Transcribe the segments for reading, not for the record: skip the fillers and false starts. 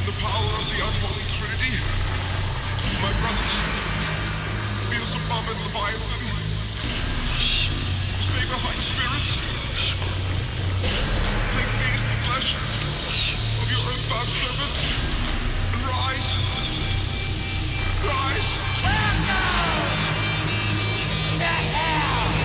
and the power of the unholy trinity. My brothers, Beelzebub and Leviathan, stay behind spirits. Take these, the flesh of your earthbound servants, and rise. Rise! Welcome to hell!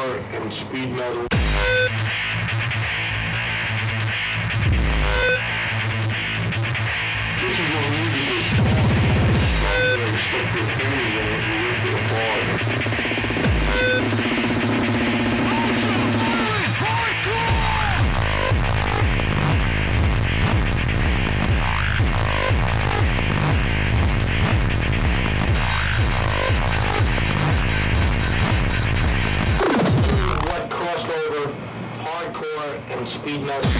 hardcore and speed metal. This is what music is taught. Stronger and stuck your fingers in it and rip it apart. What crossed over hardcore and speed metal.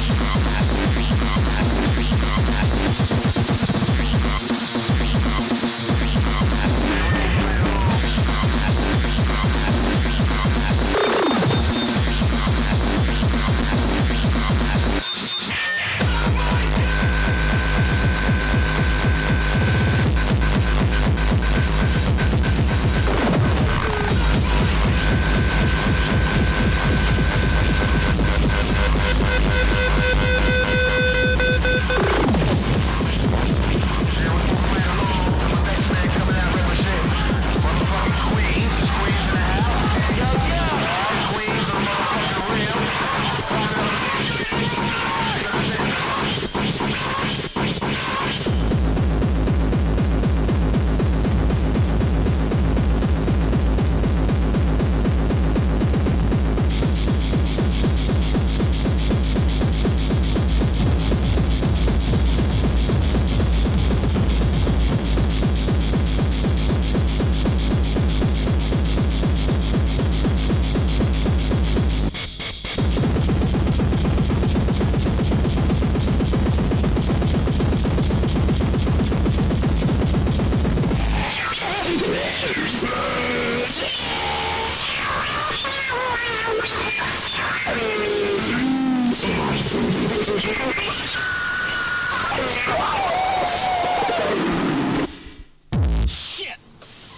Shit!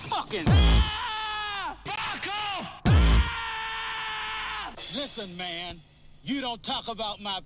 Fucking! Back off! Listen, man, you don't talk about my.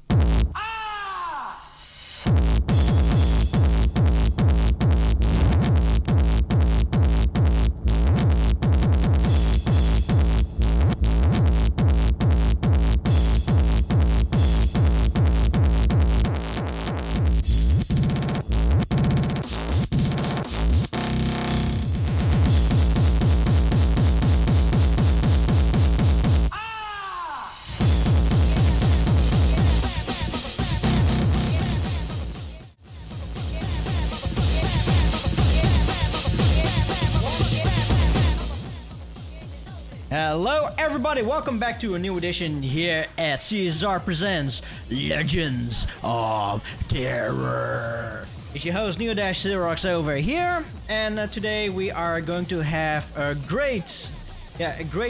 Hello everybody, welcome back to a new edition here at CSR Presents Legends of Terror. It's your host Neo-Xerox over here, and today we are going to have a great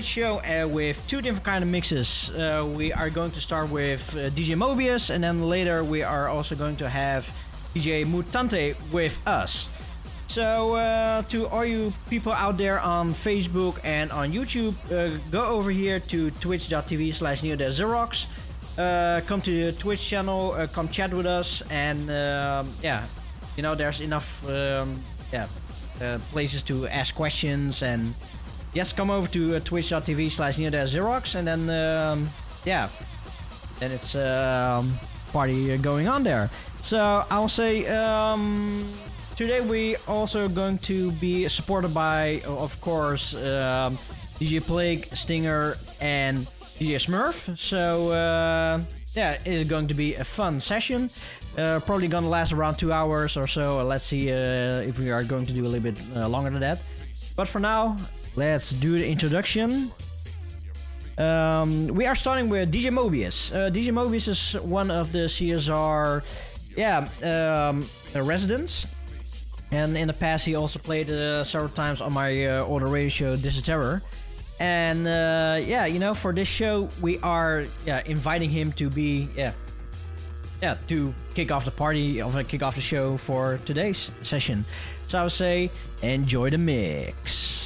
show with two different kind of mixes. We are going to start with DJ Mobius, and then later we are also going to have DJ Mutante with us. So to all you people out there on Facebook and on YouTube, go over here to twitch.tv/Neo-Xerox. Come to the Twitch channel, come chat with us, and there's enough places to ask questions, and just come over to twitch.tv/Neo-Xerox, and then then it's party going on there. So I'll say today we also going to be supported by, of course, DJ Plague, Stinger, and DJ Smurf. So it's going to be a fun session. Probably gonna last around 2 hours or so. Let's see if we are going to do a little bit longer than that. But for now, let's do the introduction. We are starting with DJ Mobius. DJ Mobius is one of the CSR residents. And in the past, he also played several times on my older radio show, This is Terror. And for this show, we are inviting him to be to kick off the party, kick off the show for today's session. So I would say, enjoy the mix.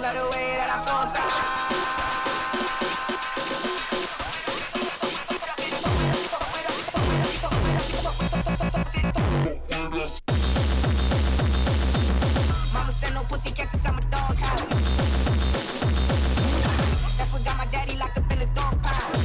love the way that I flow Mama said no pussy cats inside my dog house. That's what got my daddy locked up in the dog pound.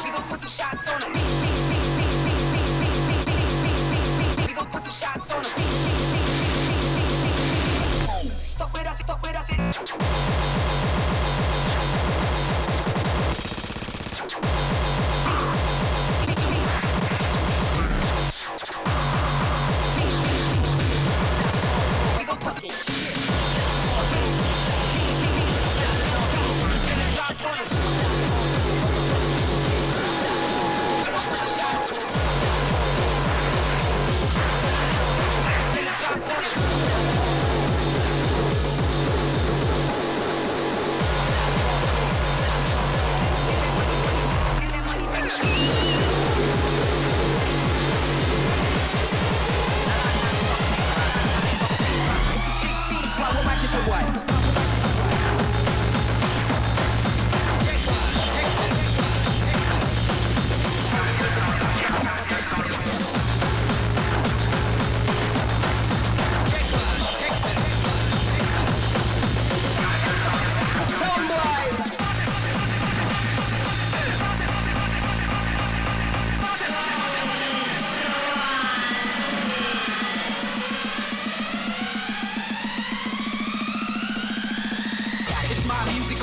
We gon' put some shots on 'em. We gon' put some shots on 'em. Fuck with us, fuck with us. We gon' put some shit. Drop on 'em.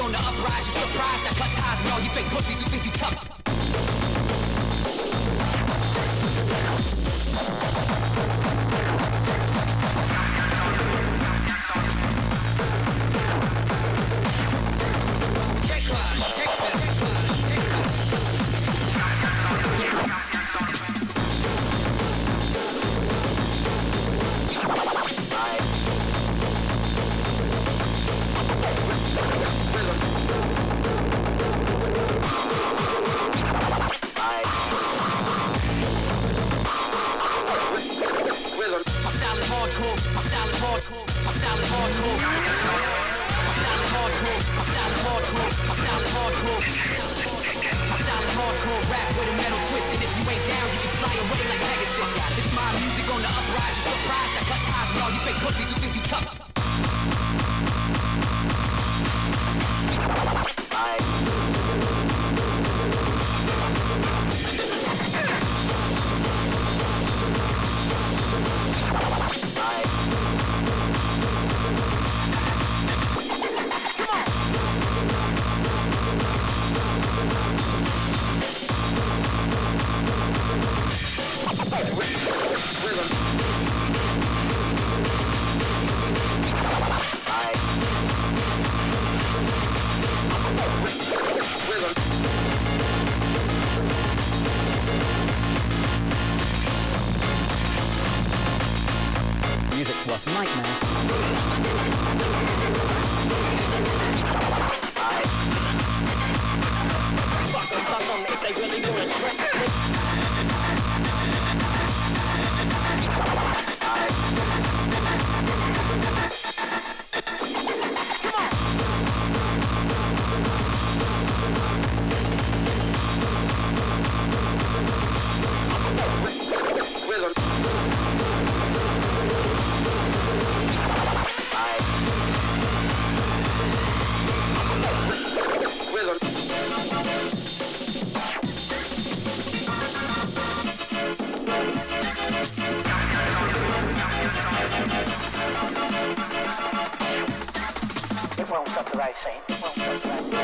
On the uprise, you surprised. I cut ties with all you fake pussies who think you tough. Music plus nightmare. If they really do it. won't stop the right thing. It won't stop the right thing.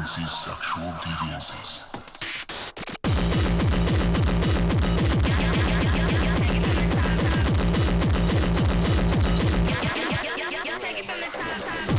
tendencies, sexual deviances. Take it from the top.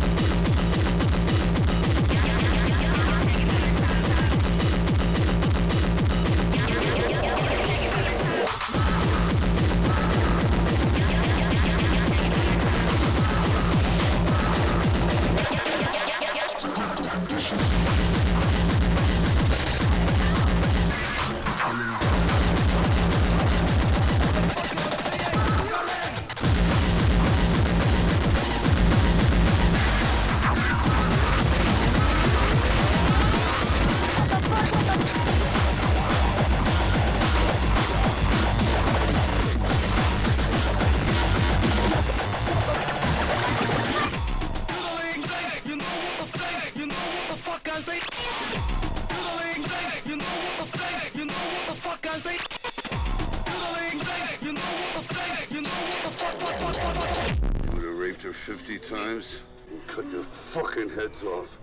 You would have raped her 50 times and cut your fucking heads off.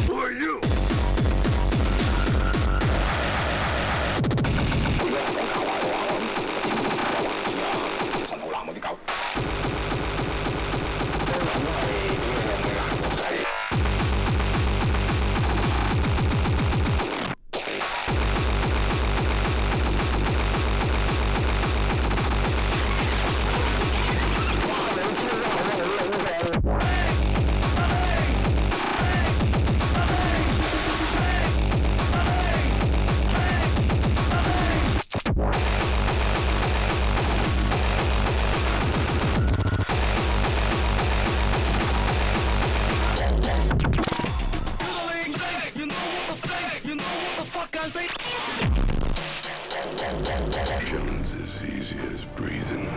Who are you? Killing's as easy as breathing.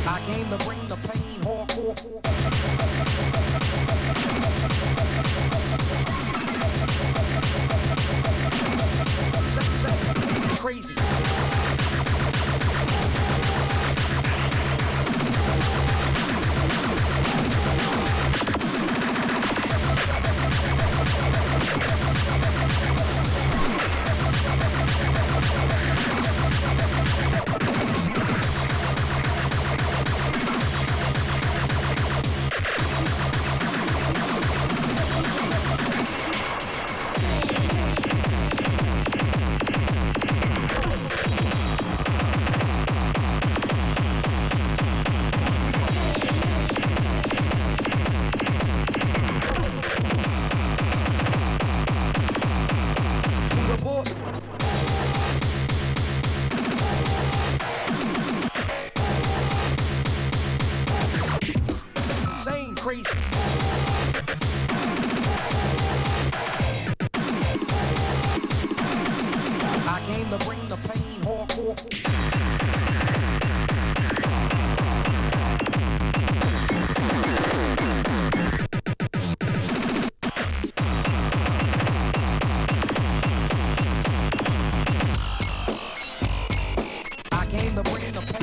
I came to bring the pain, hardcore. Crazy. Insane, crazy. I came to bring the pain, hardcore. I came to bring the pain.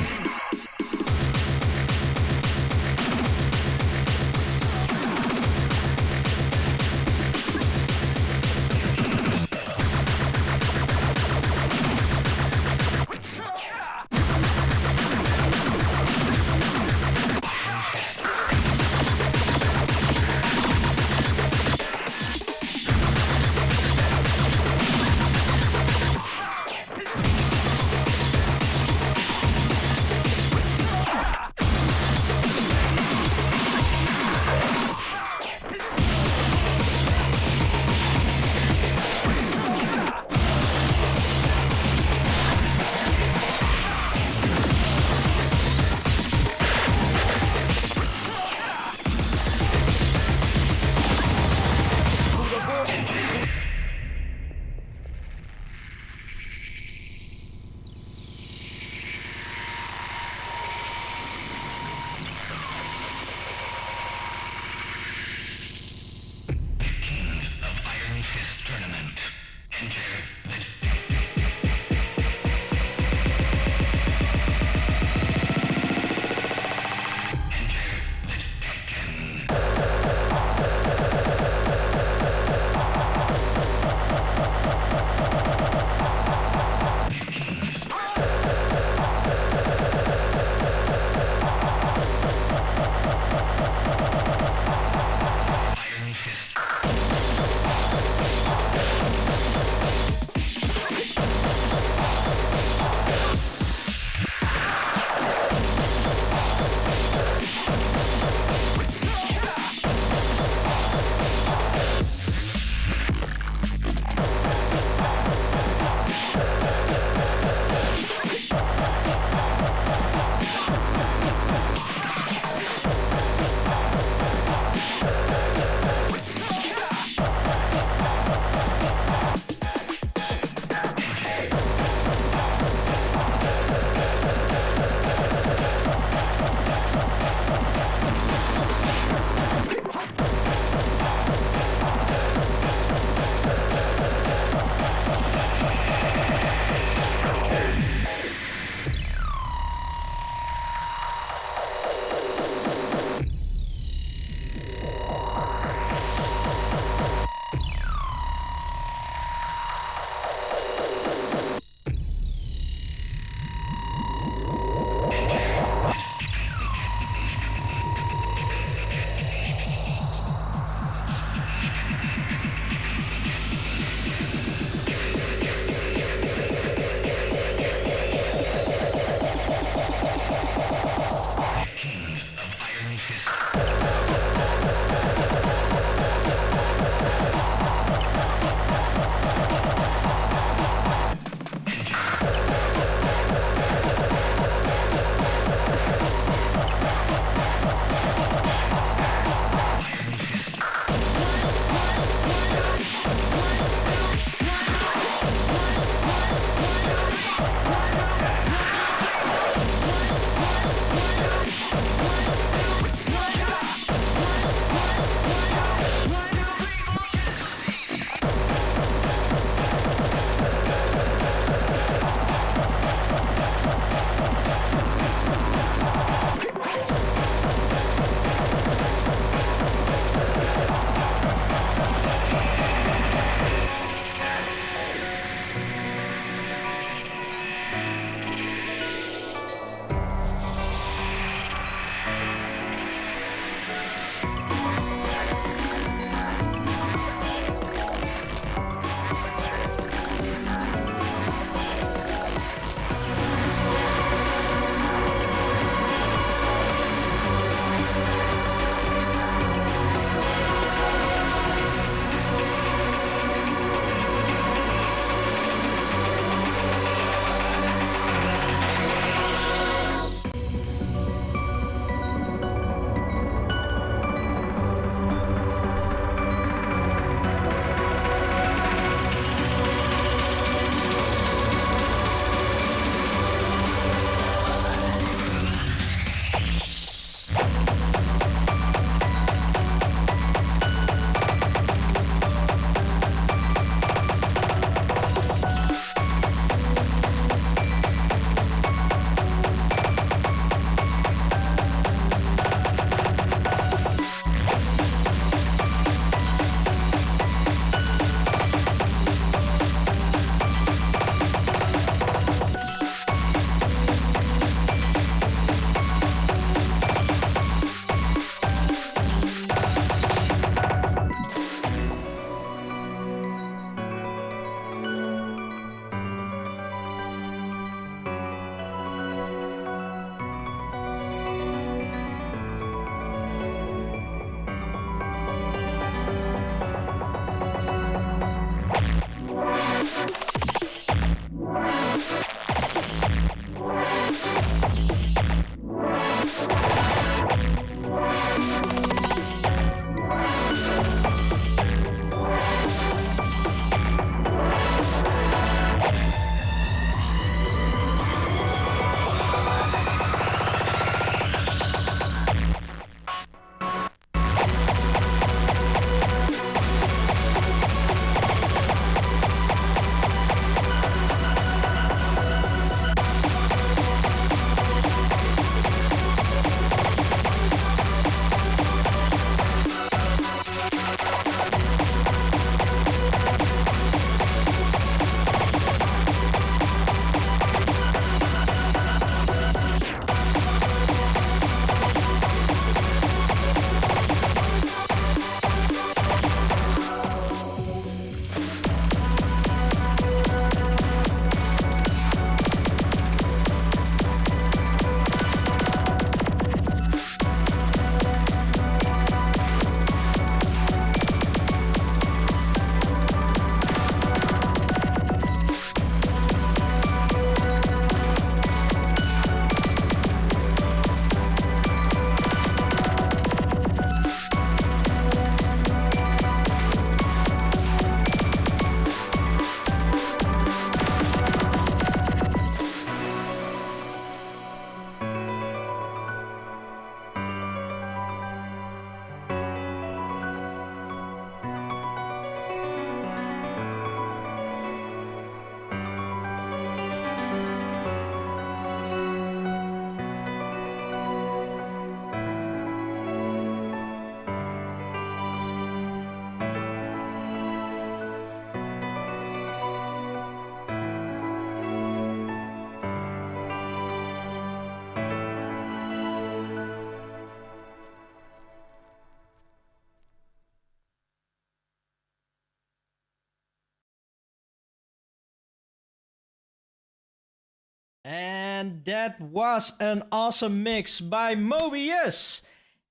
And that was an awesome mix by Mobius.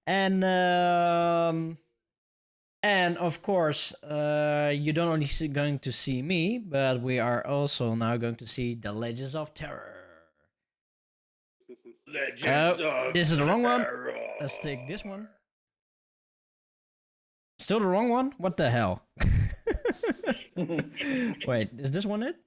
And of course, you don't only going to see me, but we are also now going to see the Legends of Terror. This is the wrong one. Let's take this one. Still the wrong one? What the hell? Wait, is this one it?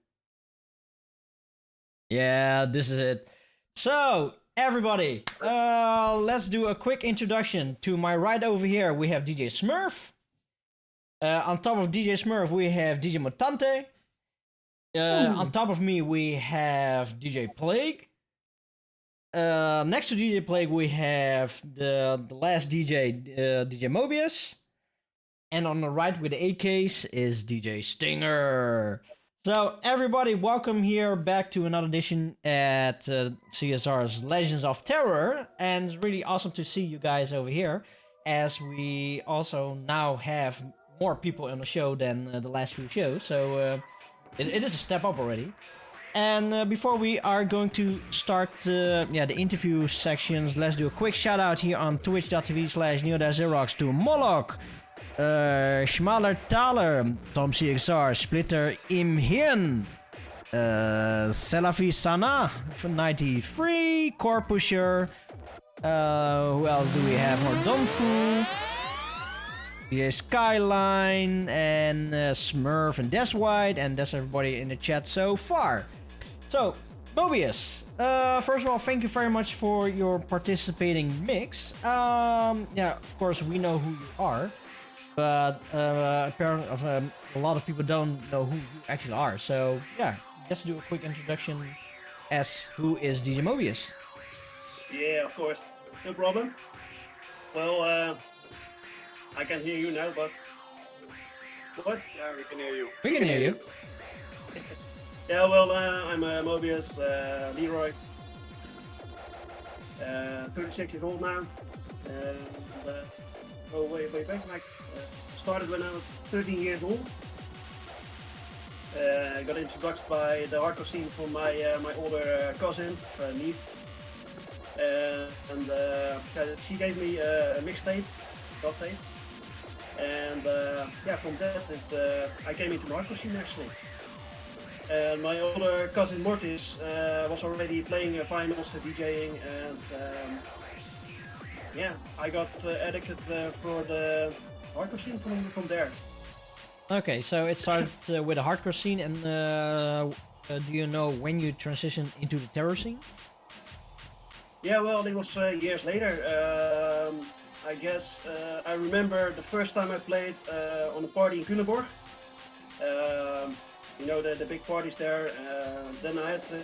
Yeah, this is it. So, everybody, let's do a quick introduction. To my right over here, we have DJ Smurf. On top of DJ Smurf, we have DJ Mutante. On top of me, we have DJ Plague. Next to DJ Plague, we have the last DJ, DJ Mobius. And on the right with the AKs is DJ Stinger. So everybody, welcome here back to another edition at CSR's Legends of Terror. And it's really awesome to see you guys over here, as we also now have more people on the show than the last few shows. So it is a step up already. And before we are going to start the interview sections, let's do a quick shout out here on twitch.tv/neo-xerox to Moloch, Schmaler Thaler, Tom CXR, Splitter Imhin, Selafi Sana from 93, Core Pusher, who else do we have? More Donfu, DJ Skyline, and Smurf and Des White, and that's everybody in the chat so far. So, Mobius, first of all, thank you very much for your participating mix. Of course, we know who you are, but apparently a lot of people don't know who you actually are. So, yeah, just do a quick introduction as who is DJ Mobius. Yeah, of course, no problem. Well, I can hear you now, but what? Yeah, we can hear you. We can hear you. Yeah, well, I'm Mobius, Leroy, 36 years old now, and way back, started when I was 13 years old. I got introduced by the hardcore scene from my older cousin, niece, and she gave me a mixtape, dub tape, and from that I came into the hardcore scene actually. And my older cousin Mortis was already playing finals, DJing, and I got addicted for the hardcore scene from there. Okay, so it started with a hardcore scene, and do you know when you transitioned into the terror scene? Yeah, well, it was years later. I guess I remember the first time I played on a party in Culemborg. You know, the big parties there. Then I had to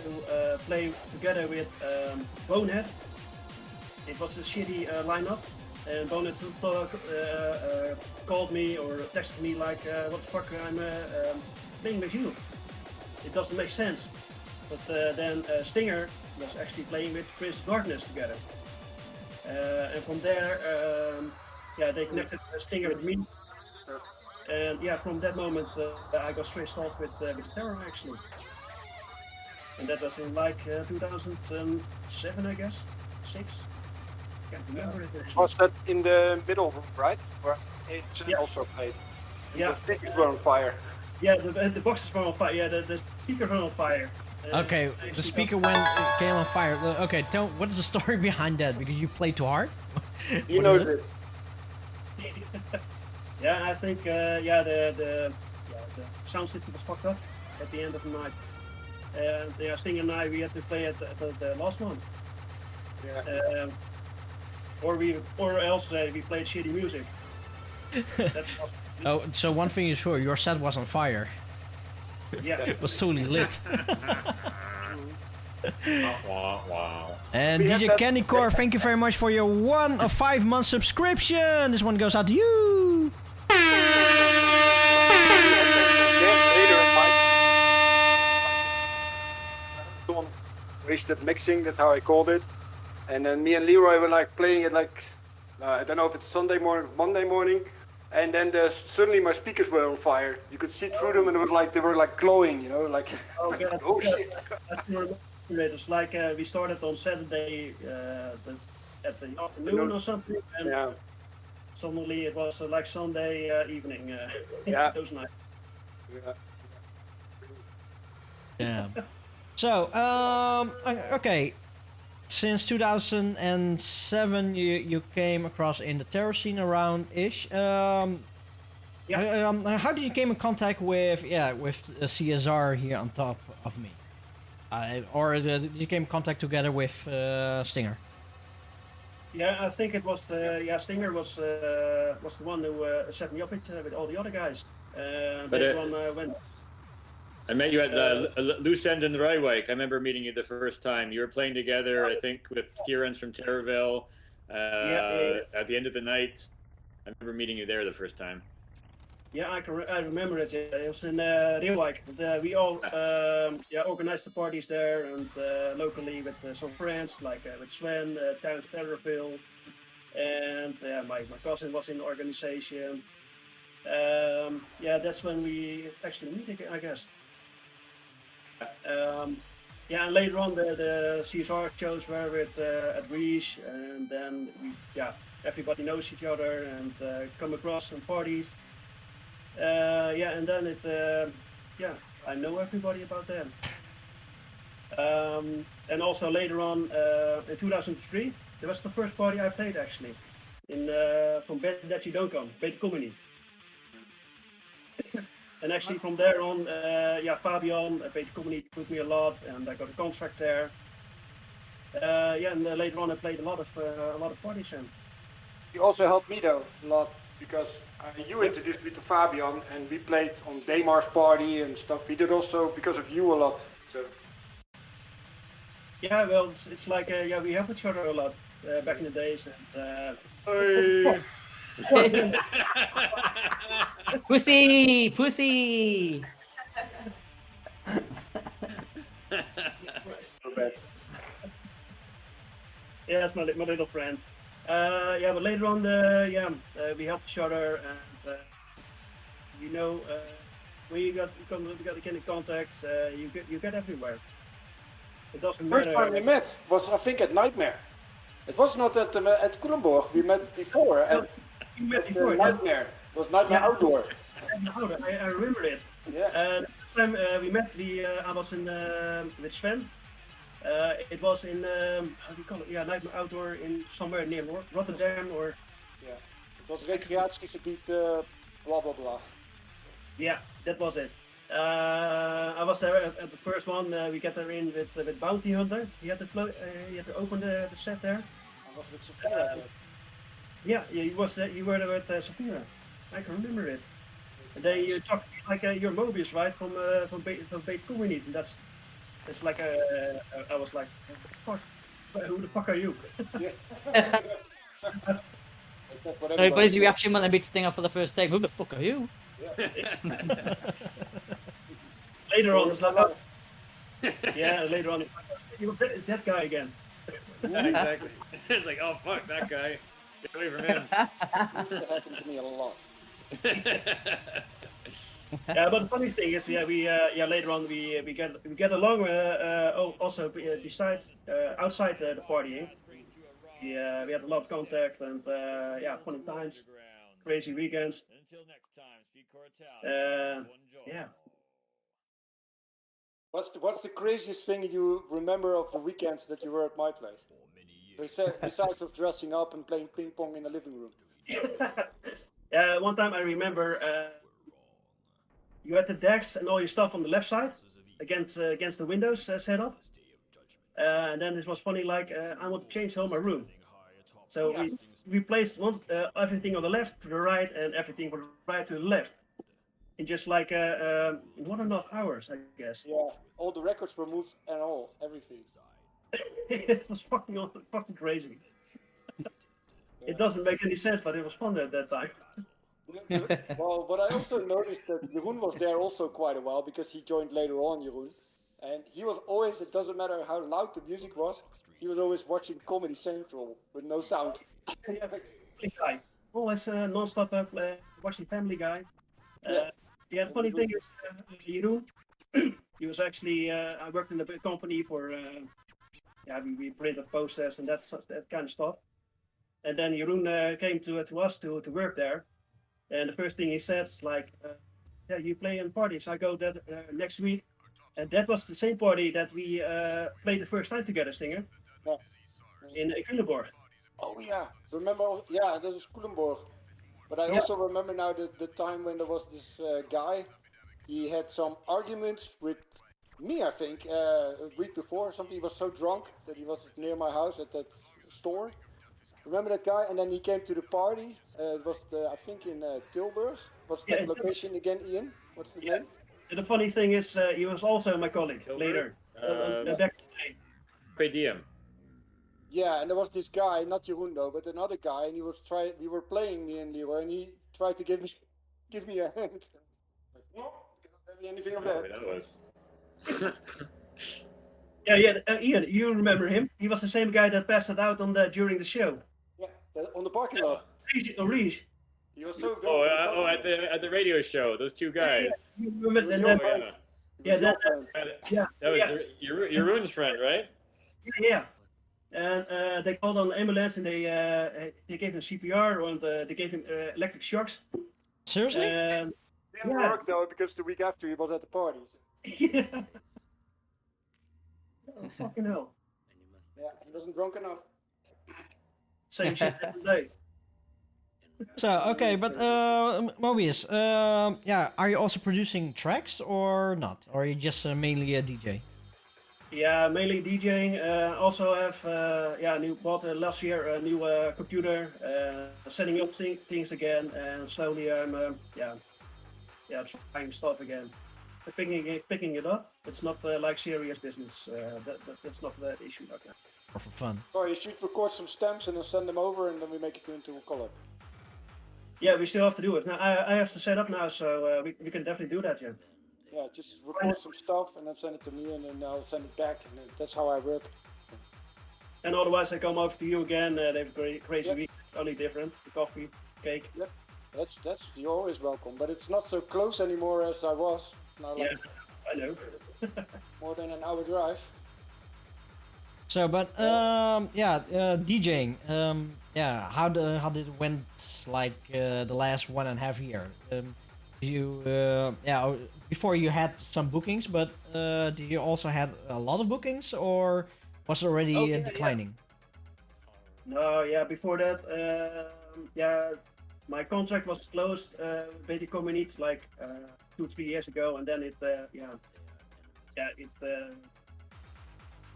play together with Bonehead. It was a shitty lineup, and Bonehead called me or texted me like, what the fuck, I'm playing with you. It doesn't make sense. But then Stinger was actually playing with Prince of Darkness together. And from there, they connected Stinger with me. And from that moment, I got switched off with Terror actually. And that was in 2007, I guess, 6. Can't remember it actually. Was that in the middle, right? Where Agent also played? Yeah. The speakers were on fire. Yeah, the boxes were on fire. Yeah, the speakers were on fire. Okay, the speaker came on fire. Okay, what is the story behind that? Because you played too hard? You know it. Yeah, I think the sound system was fucked up at the end of the night. And Sting and I, we had to play at the last one. Yeah. Or else we played shitty music. That's Oh, so one thing is sure, your set was on fire. Yeah. It was totally lit. Wow. And DJ Candy Core, thank you very much for your 5-month subscription. This one goes out to you. Wasted mixing, that's how I called it. And then me and Leroy were like playing it like, I don't know if it's Sunday morning or Monday morning. And then suddenly my speakers were on fire. You could see through them and it was like, they were like glowing, you know, like, oh, oh shit. It was like we started on Saturday at the afternoon or something, and Yeah. suddenly it was like Sunday evening. Yeah. Those nights. Yeah. Yeah. So, okay. Since 2007, you came across in the terror scene around ish. How did you came in contact with CSR here on top of me? Did you came in contact together with Stinger? Yeah, I think it was Stinger was the one who set me up with all the other guys. Later on, when I met you at the Loose End in the Rywake. I remember meeting you the first time. You were playing together, I think, with Kieran's from Terrorville. At the end of the night, I remember meeting you there the first time. Yeah, I remember it. Yeah. It was in Reelwijk. We all organized the parties there and locally with some friends like with Sven, Terrence Terrorville, and my cousin was in the organization. That's when we actually meet again, I guess. And later on the CSR shows were with at Reach, and then everybody knows each other and come across some parties. And then I know everybody about them. And also later on in 2003, that was the first party I played actually from Better That You Don't Come, Better Comedy. And actually from there on, Fabian, Better Comedy took me a lot, and I got a contract there. And later on I played a lot of parties. And You also helped me though a lot because you introduced me to Fabian, and we played on Damar's party and stuff. We did also because of you a lot. So. Yeah, well, it's like we helped each other a lot back in the days. And, Pussy! Pussy! Yeah, that's my little friend. But later on, we helped each other, and when you got the kind of contacts, you get everywhere. It doesn't matter. First time we met was, I think, at Nightmare. It was not at Culemborg. We met before. We met before. Nightmare. It was Nightmare Outdoor. I remember it. Yeah. The time we met, I was in with Sven. It was in how do you call it? Yeah, Nightmare Outdoor in somewhere near Rotterdam or. Yeah. It was recreatiegebied. Blah blah blah. Yeah, that was it. I was there at the first one. We get there in with Bounty Hunter. You had to open the set there. I was with Sophia. You were there with Sophia. I can remember it. And then you talked like you're Mobius, right? From Bait Community. It's like I was like, fuck, who the fuck are you? So everybody's reaction when they beat Stinger for the first time. Who the fuck are you? Later on, it's like, later on, it's that guy again. Exactly. It's like, oh fuck, that guy. Get away from him. Used to happen to me a lot. But the funny thing is, later on we get along. Also, besides outside the partying, we had a lot of contact and funny times, crazy weekends. What's the craziest thing you remember of the weekends that you were at my place? Besides of dressing up and playing ping pong in the living room. One time I remember you had the decks and all your stuff on the left side against the windows set up. And then this was funny, like I want to change all my room. So we placed everything on the left to the right and everything from the right to the left. In just like 1.5 hours, I guess. Yeah, all the records were moved and everything. It was fucking crazy. It doesn't make any sense, but it was fun at that time. Well, but I also noticed that Jeroen was there also quite a while because he joined later on, Jeroen. And he was always, it doesn't matter how loud the music was, he was always watching Comedy Central with no sound. Family Guy. Always non-stop watching Family Guy. The funny thing is, Jeroen, He was actually I worked in a big company for we printed posters and that kind of stuff. And then Jeroen came to us to work there, and the first thing he said is like, "Yeah, you play in parties. I go that next week." And that was the same party that we played the first time together, Stinger, in Culemborg. Oh yeah, remember? Yeah, that was Culemborg. But I also remember now the time when there was this guy. He had some arguments with me, I think, a week before or something. He was so drunk that he was near my house at that store. Remember that guy? And then he came to the party. It was, I think, in Tilburg. What's that location again, Ian? What's the name? And the funny thing is, he was also my colleague later. Back Per diem. Yeah, and there was this guy, not Jeroen though, but another guy, and he was we were playing, me and Leroy, and he tried to give me a hand. Like, no, cannot have anything of that. That was. Ian, you remember him? He was the same guy that passed it out during the show. Yeah, on the parking lot. Reese. He was so good. At the radio show, those two guys. That was Jeroen's friend, right? Yeah. And they called on the ambulance and they gave him CPR and they gave him electric shocks. Seriously? Didn't work though, because the week after he was at the party. Yeah. Oh, fucking hell. Yeah, he wasn't drunk enough. Same shit every day. So okay, but Mobius, are you also producing tracks or not? Or are you just mainly a DJ? Yeah, mainly DJing. Also have bought last year a new computer, setting up things again, and slowly I'm trying stuff again, picking it up. It's not like serious business. That's not the issue right now. Or for fun. So you should record some stamps and then send them over, and then we make it into a collab. Yeah, we still have to do it. Now I have to set up now, so we can definitely do that. Yeah. Yeah, just record some stuff and then send it to me, and then I'll send it back, and that's how I work. And otherwise, I come over to you again. They have a crazy week, only different. The coffee, cake. Yep, that's you're always welcome. But it's not so close anymore as I was. It's now like I know. more than an hour drive. So, but DJing. How did it went like the last 1.5 year? Before you had some bookings, but did you also have a lot of bookings, or was it already declining? No, before that, my contract was closed with the community like 2-3 years ago, and then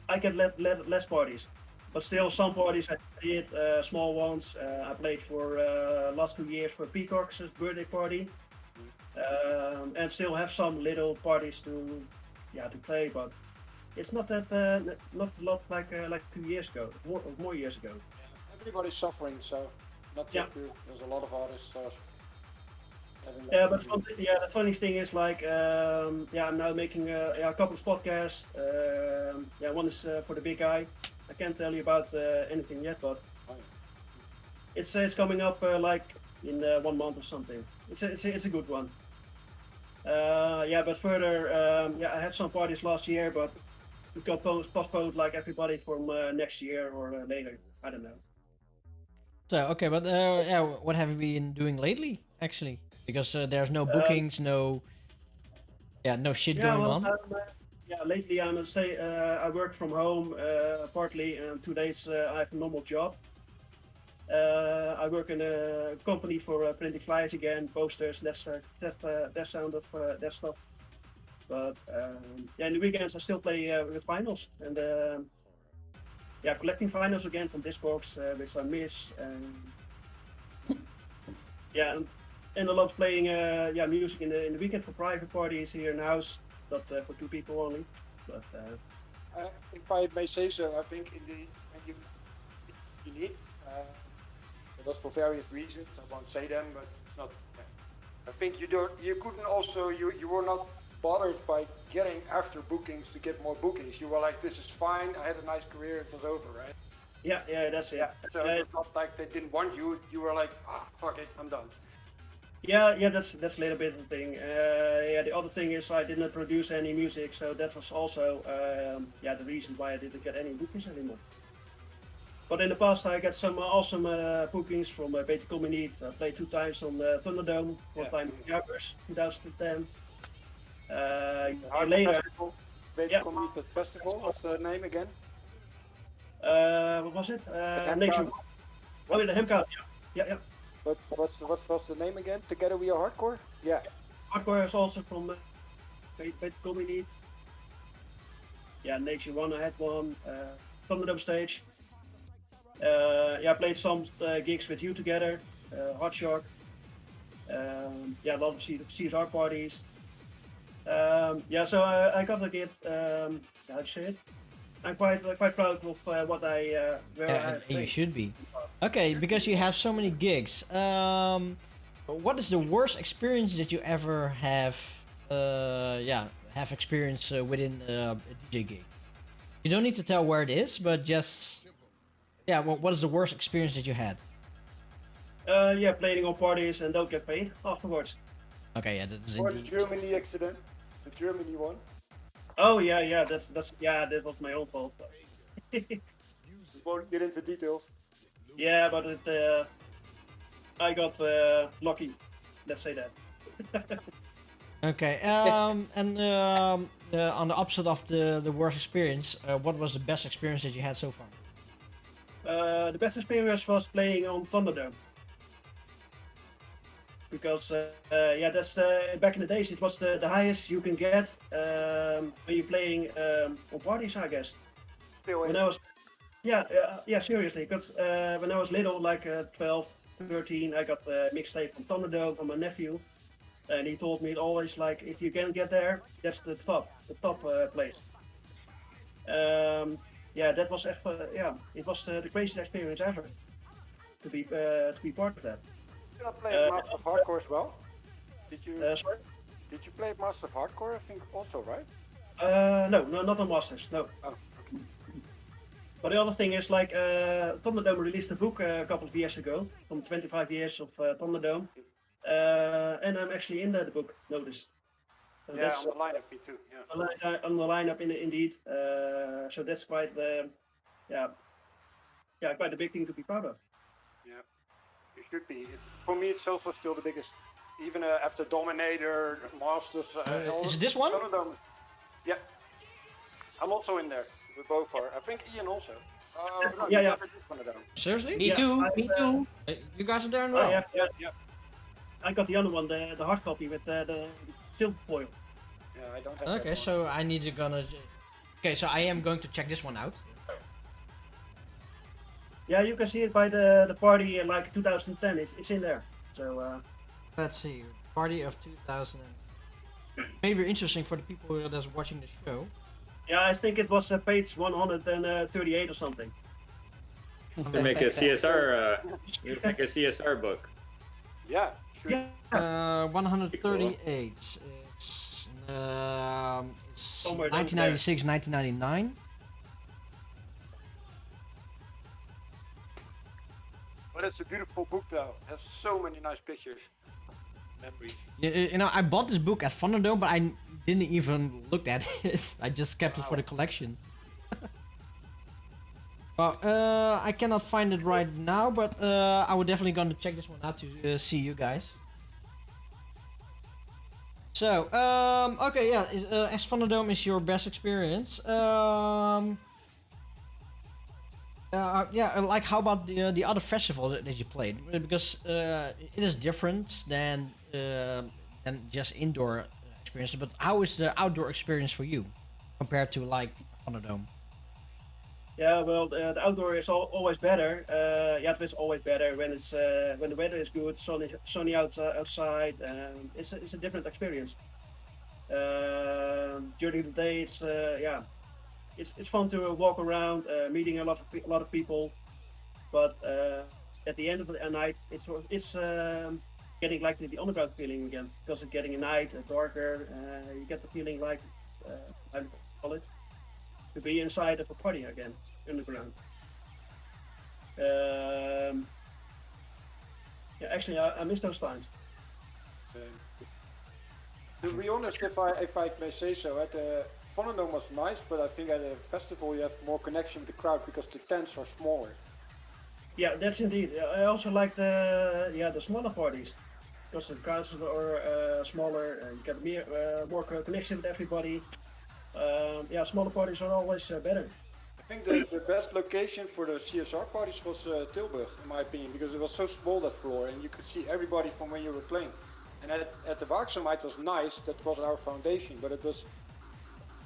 I get less parties, but still some parties I did, small ones. I played for last 2 years for Peacock's birthday party. And still have some little parties to play, but it's not that not a lot like 2 years ago, more years ago. Yeah, everybody's suffering, so not just you. There's a lot of artists. The funny thing is like I'm now making a couple of podcasts. One is for the big guy. I can't tell you about anything yet, but it's coming up like in 1 month or something. It's a good one. But further, I had some parties last year, but it got postponed like everybody from next year or later. I don't know. So okay, but what have you been doing lately, actually? Because there's no bookings, no shit going on. Lately I must say I work from home partly, and 2 days I have a normal job. I work in a company for printing flyers again, posters, that sound of that stuff. But in the weekends I still play with vinyls and collecting vinyls again from Discogs with some miss and I love playing music in the weekend for private parties here in the house, not for 2 people only. But if I may say so, I think you need. It was for various reasons. I won't say them, but it's not. I think you couldn't also. You were not bothered by getting after bookings to get more bookings. You were like, this is fine. I had a nice career. It was over, right? Yeah, that's it. Yeah. So it's not like they didn't want you. You were like, fuck it, I'm done. Yeah, that's a little bit of the thing. the other thing is I didn't produce any music, so that was also the reason why I didn't get any bookings anymore. But in the past I got some awesome bookings from Beter Kom Je Niet. I played 2 times on Thunderdome, one time in Jaggers, 2010. Later, Festival. Beter Kom Je Niet, that festival. What's the name again? what was it? Hemkade. Nature. Oh, yeah, the Hemkade. Yeah. What's the name again? Together We Are Hardcore? Yeah. Hardcore is also from Beter Kom Je Niet. Yeah, Nature One I had one. Thunderdome stage. I played some gigs with you together. Hot Shark. A lot of CSR parties. So I got to get how to say it. I'm quite proud of what I you should be. Okay, because you have so many gigs. What is the worst experience that you ever have experienced within a DJ gig? You don't need to tell where it is, but just what is the worst experience that you had? Playing on parties and don't get paid afterwards. Okay, yeah, that's Or the Germany accident, the Germany one. Oh that was my own fault. We won't get into details. Yeah, but I got lucky. Let's say that. Okay, and on the opposite of the worst experience, what was the best experience that you had so far? The best experience was playing on Thunderdome. Because that's back in the days it was the highest you can get when you're playing on parties, I guess. When I was seriously, because when I was little, like 12, 13, I got a mixtape from Thunderdome from my nephew, and he told me always like if you can get there, that's the top place. That was it was the craziest experience ever to be part of that. Did I play Master of Hardcore as well? Did you? Sorry? Did you play Master of Hardcore? I think also, right? No, not on Masters. No. Oh, okay. But the other thing is like Thunderdome released a book a couple of years ago from 25 years of Thunderdome, and I'm actually in the book. Notice. So on the lineup, me too. Yeah. On the lineup, indeed. So that's quite quite a big thing to be proud of. Yeah, it should be. For me, it's also still the biggest. Even after Dominator, Masters. Is it this one? Yeah. I'm also in there. We both are. I think Ian also. Seriously? Me too. You guys are there now? Yeah. I got the other one, the hard copy with the silver foil. Yeah, I don't have Okay, so I need to Okay, so I am going to check this one out. Yeah, you can see it by the party in like 2010. It's in there. So let's see, party of 2000. Maybe interesting for the people that's watching the show. Yeah, I think it was page 138 or something. You make a CSR. You make a CSR book. Yeah. Sure. 138. It's 1996, 1999. But it's a beautiful book, though. It has so many nice pictures, memories. You know, I bought this book at Thunderdome, but I didn't even look at it. I just kept it for the collection. Well, I cannot find it right now, but I would definitely gonna check this one out to see you guys. So, okay, yeah, as Thunderdome is your best experience. Like how about the other festival that you played? Because it is different than just indoor experience. But how is the outdoor experience for you compared to like Thunderdome? Yeah, well, the outdoor is always better. It is always better when it's when the weather is good, sunny outside. It's a different experience. During the day, it's fun to walk around, meeting a lot of people. But at the end of the night, it's getting like the underground feeling again, because it's getting a night darker. You get the feeling like I call it. To be inside of a party again, underground. Actually, I miss those times. To be honest, if I may say so, at the Thunderdome was nice, but I think at a festival you have more connection with the crowd because the tents are smaller. Yeah, that's indeed. I also like the smaller parties because the crowds are smaller and you get more connection with everybody. Smaller parties are always better. I think the best location for the CSR parties was Tilburg, in my opinion, because it was so small, that floor, and you could see everybody from when you were playing. And at the Waakzaam it was nice, that was our foundation, but it was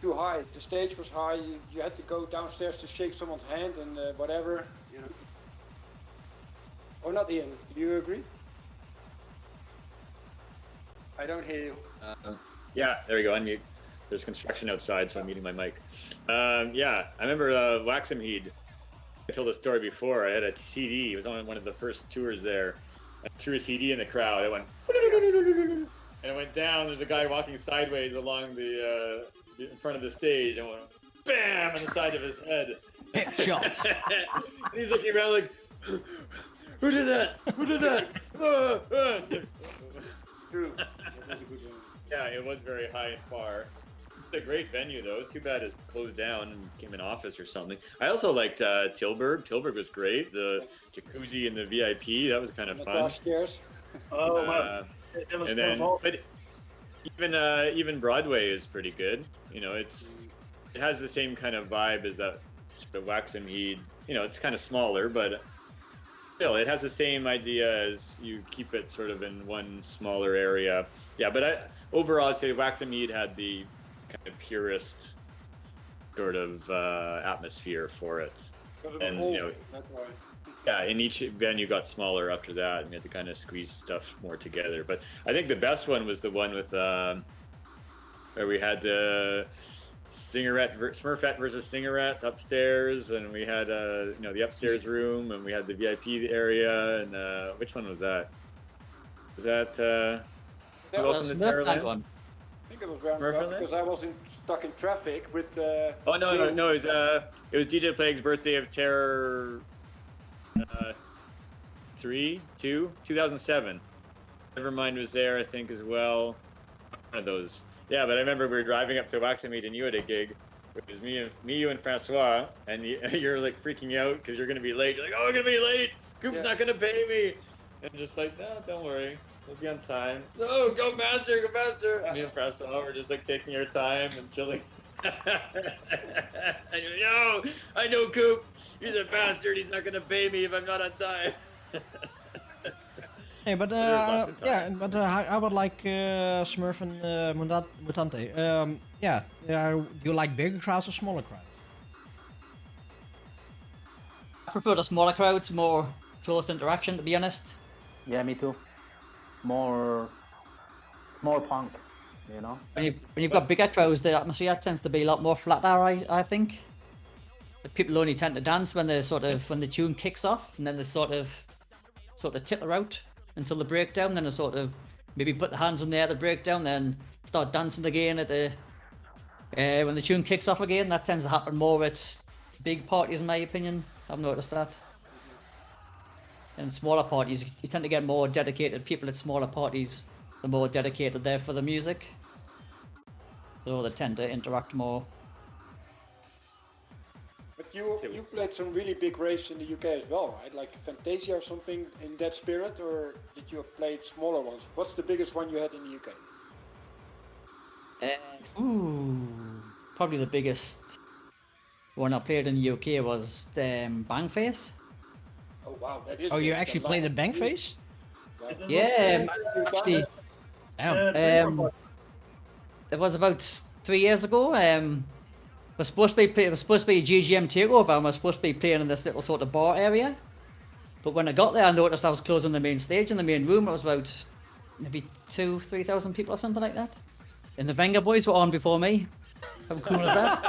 too high. The stage was high, you had to go downstairs to shake someone's hand and whatever, you know. Or not, Ian, do you agree? I don't hear you. Yeah, there we go, unmute. There's construction outside, so I'm muting my mic. Yeah, I remember Waxham Heed. I told the story before. I had a CD. It was on one of the first tours there. I threw a CD in the crowd. It went, and it went down. There's a guy walking sideways along the in front of the stage, and went bam on the side of his head. Shots. And he's looking around like, who did that? Who did that? True. That was a good one. Yeah, it was very high and far. It's a great venue, though. It's too bad it closed down and became an office or something. I also liked Tilburg. Tilburg was great. The jacuzzi and the VIP, that was kind of fun. Stairs. Oh, wow. But even Broadway is pretty good. You know, it has the same kind of vibe as that the Waxham Heed. You know, it's kind of smaller, but still, it has the same idea as you keep it sort of in one smaller area. Yeah, but overall, I'd say Waxham Heed had the kind of purest sort of atmosphere for it. And you know, yeah, in each venue got smaller after that, and we had to kind of squeeze stuff more together. But I think the best one was the one with where we had the Smurfette versus Stingerette upstairs, and we had the upstairs room, and we had the VIP area, and which one was that? Was that That was that one. I think it was round because I was stuck in traffic with. Oh no, it was DJ Plague's Birthday of Terror 2007. Nevermind was there, I think, as well. One of those. Yeah, but I remember we were driving up to Waxham and you had a gig. It was me, you, and Francois, and you're like freaking out because you're gonna be late. You're like, "Oh, I'm gonna be late. Coop's not gonna pay me." And just like, "No, don't worry. We'll be on time." "No, go faster, go faster." Me and Francois were just like taking our time and chilling. And you're like, "No, I know Coop. He's a bastard. He's not gonna pay me if I'm not on time." Hey, but how about like Smurf and Mutante? Do you like bigger crowds or smaller crowds? I prefer the smaller crowds, more close interaction, to be honest. Yeah, me too. More punk, you know. When you've got bigger crowds, the atmosphere tends to be a lot more flatter. I think. The people only tend to dance when when the tune kicks off, and then they sort of titter out until the breakdown. Then they sort of maybe put the hands in the air at the breakdown, then start dancing again at the when the tune kicks off again. That tends to happen more at big parties, in my opinion. I've noticed that. In smaller parties, you tend to get more dedicated people at smaller parties. The more dedicated they're for the music, so they tend to interact more. But you played some really big raves in the UK as well, right? Like Fantasia or something in that spirit, or did you have played smaller ones? What's the biggest one you had in the UK? Probably the biggest one I played in the UK was Bangface. Oh wow, that is. Oh, you actually played at Bangface? Yeah, actually. It was about 3 years ago. It was supposed to be a GGM takeover, and I was supposed to be playing in this little sort of bar area. But when I got there, I noticed I was closing the main stage in the main room. It was about maybe 2,000-3,000 people or something like that. And the Venga Boys were on before me. How cool is that?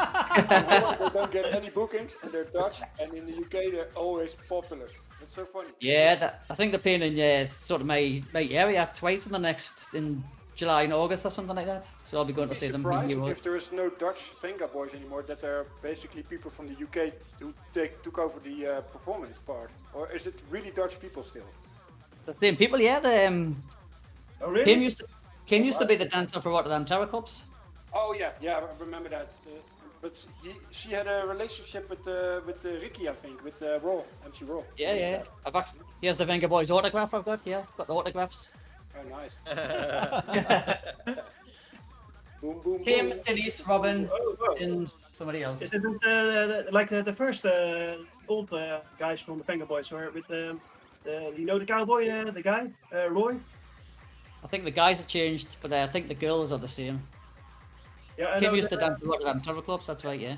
They don't get any bookings, and they're Dutch, and in the UK they're always popular. It's so funny. Yeah, I think they're playing in sort of my area twice in July and August or something like that. So I'll be going to see them. Surprised if there is no Dutch Venga Boys anymore, that there are basically people from the UK who took over the performance part, or is it really Dutch people still? The same people, yeah. Oh really? Kim used to be the dancer for Rotterdam Terror Corps. Oh yeah, I remember that. But she had a relationship with Ricky, I think, with Raw, MC Raw. Yeah. Here's the Venga Boys autograph I've got. Yeah, got the autographs. Oh, nice. Boom, boom, Kim, boom. Denise, Robin, and somebody else. Is it like the first old guys from the Venga Boys, or with you know the cowboy, the guy, Roy? I think the guys have changed, but I think the girls are the same. Yeah, I Kim know used to dance in Rotterdam Terror Clubs, that's right, yeah.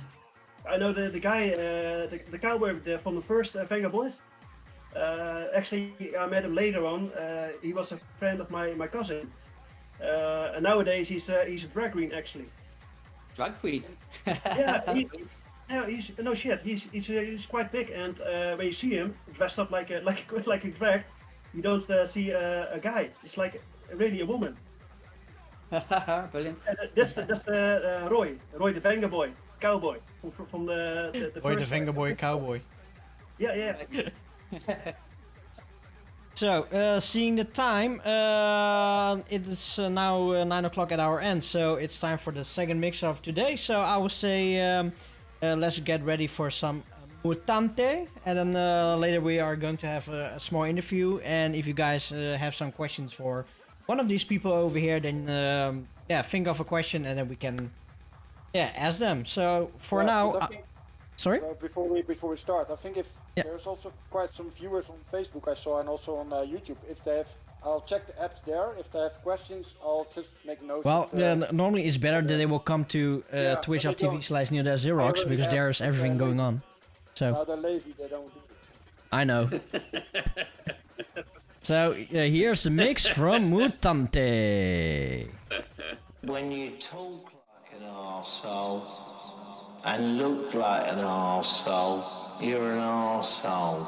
I know the guy, the cowboy from the first Venga Boys. Actually, I met him later on. He was a friend of my cousin. And nowadays he's a drag queen, actually. Drag queen? He's no shit. He's quite big, and when you see him dressed up like a drag, you don't see a guy. It's like really a woman. Brilliant. That's Roy the Venga Boy, cowboy from the Roy the first, Venga Boy cowboy. Yeah. So, seeing the time, it is now 9 o'clock at our end, so it's time for the second mix of today. So I would say let's get ready for some Mutante, and then later we are going to have a small interview. And if you guys have some questions for one of these people over here, then think of a question and then we can ask them. So for now, sorry. Before we start, I think if there's also quite some viewers on Facebook I saw, and also on YouTube. If they have, I'll check the apps there. If they have questions, I'll just make notes. Well, normally it's better that they will come to twitch.tv/NeoDashXerox, because there's everything going on. So. Now they're lazy, they don't do it. I know. So here's the mix from Mutante. When you talk like an arsehole and look like an arsehole, you're an arsehole.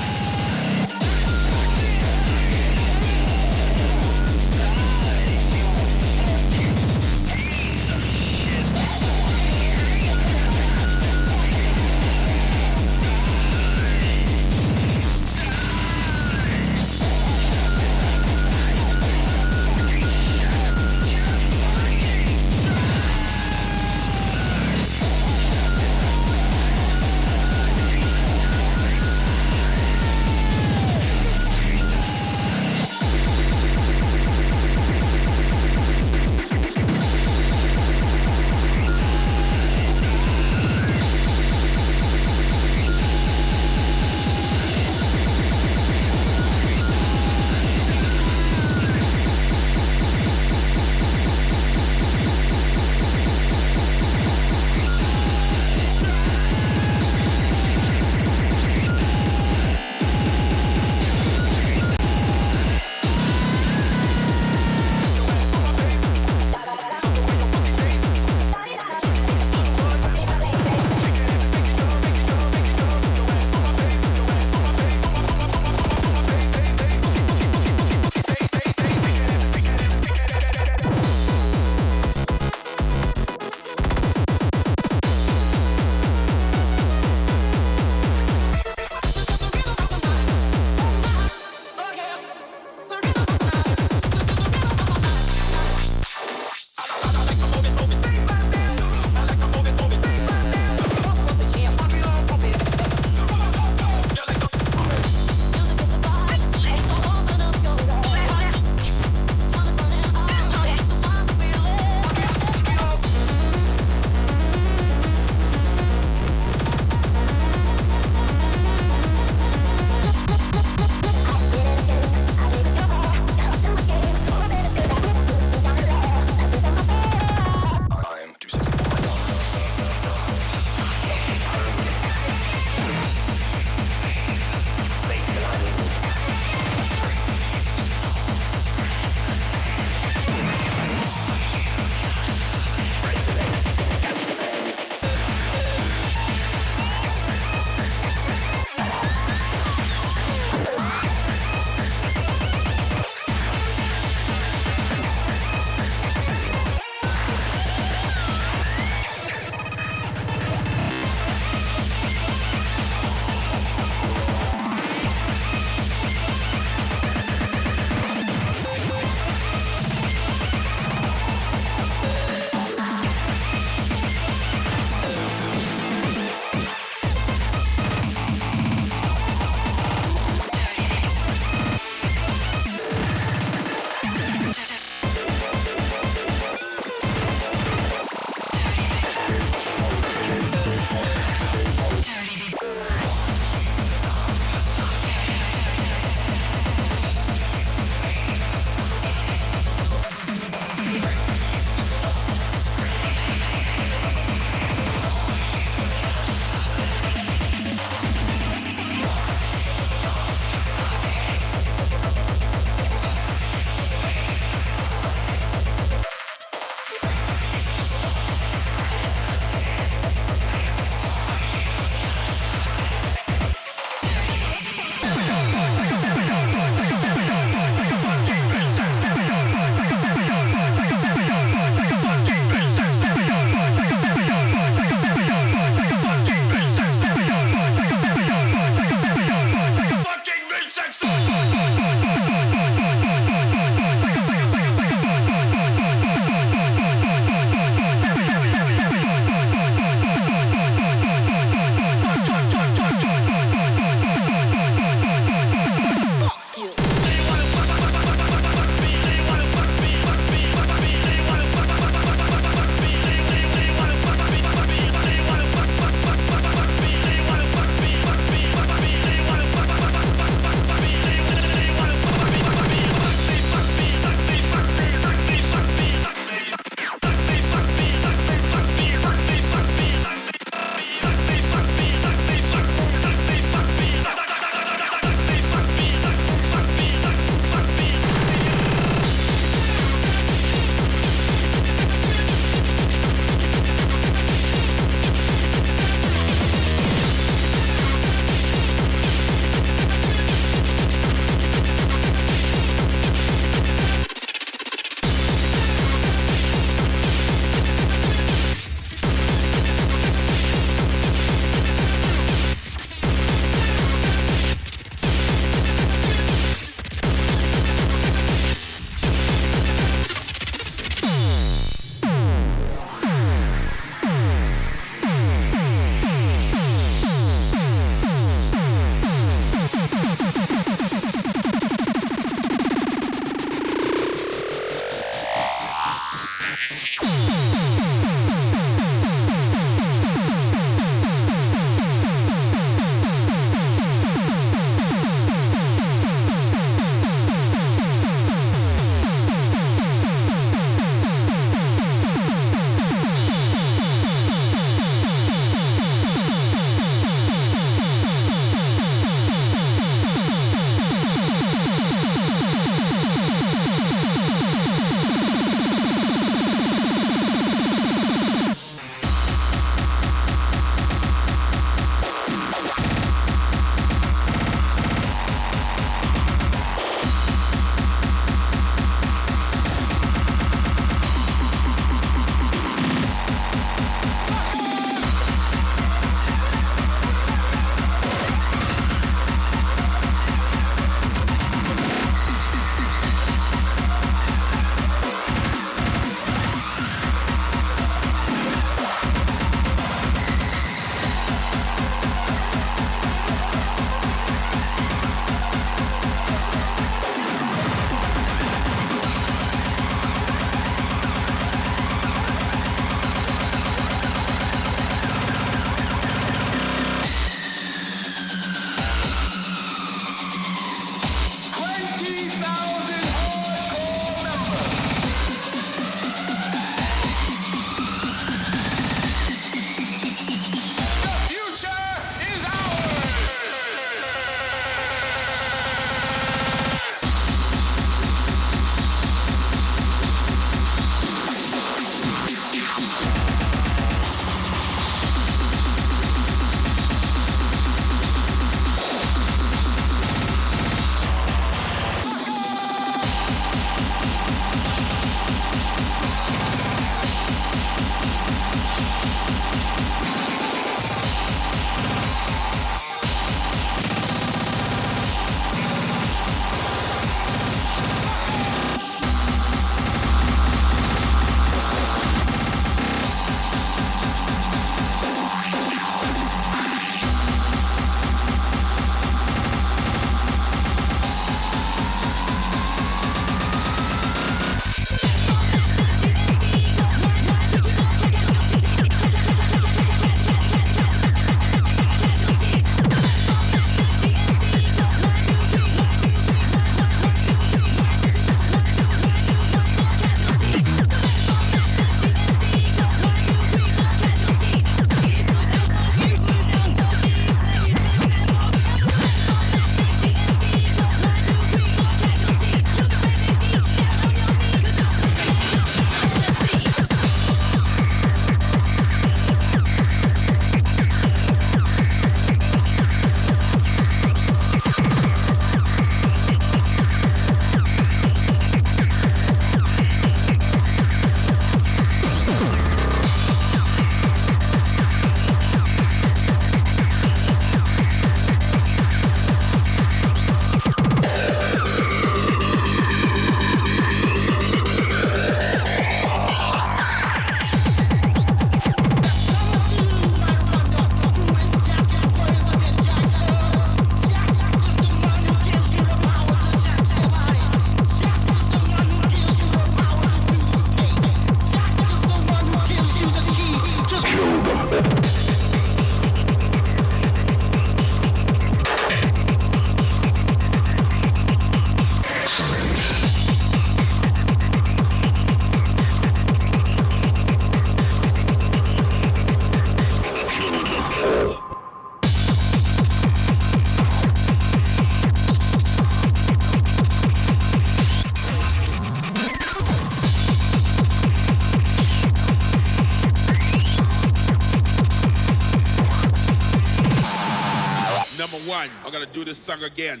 one, I'm gonna do this song again.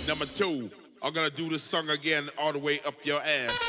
Number two, I'm gonna do this song again all the way up your ass.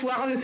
foireux.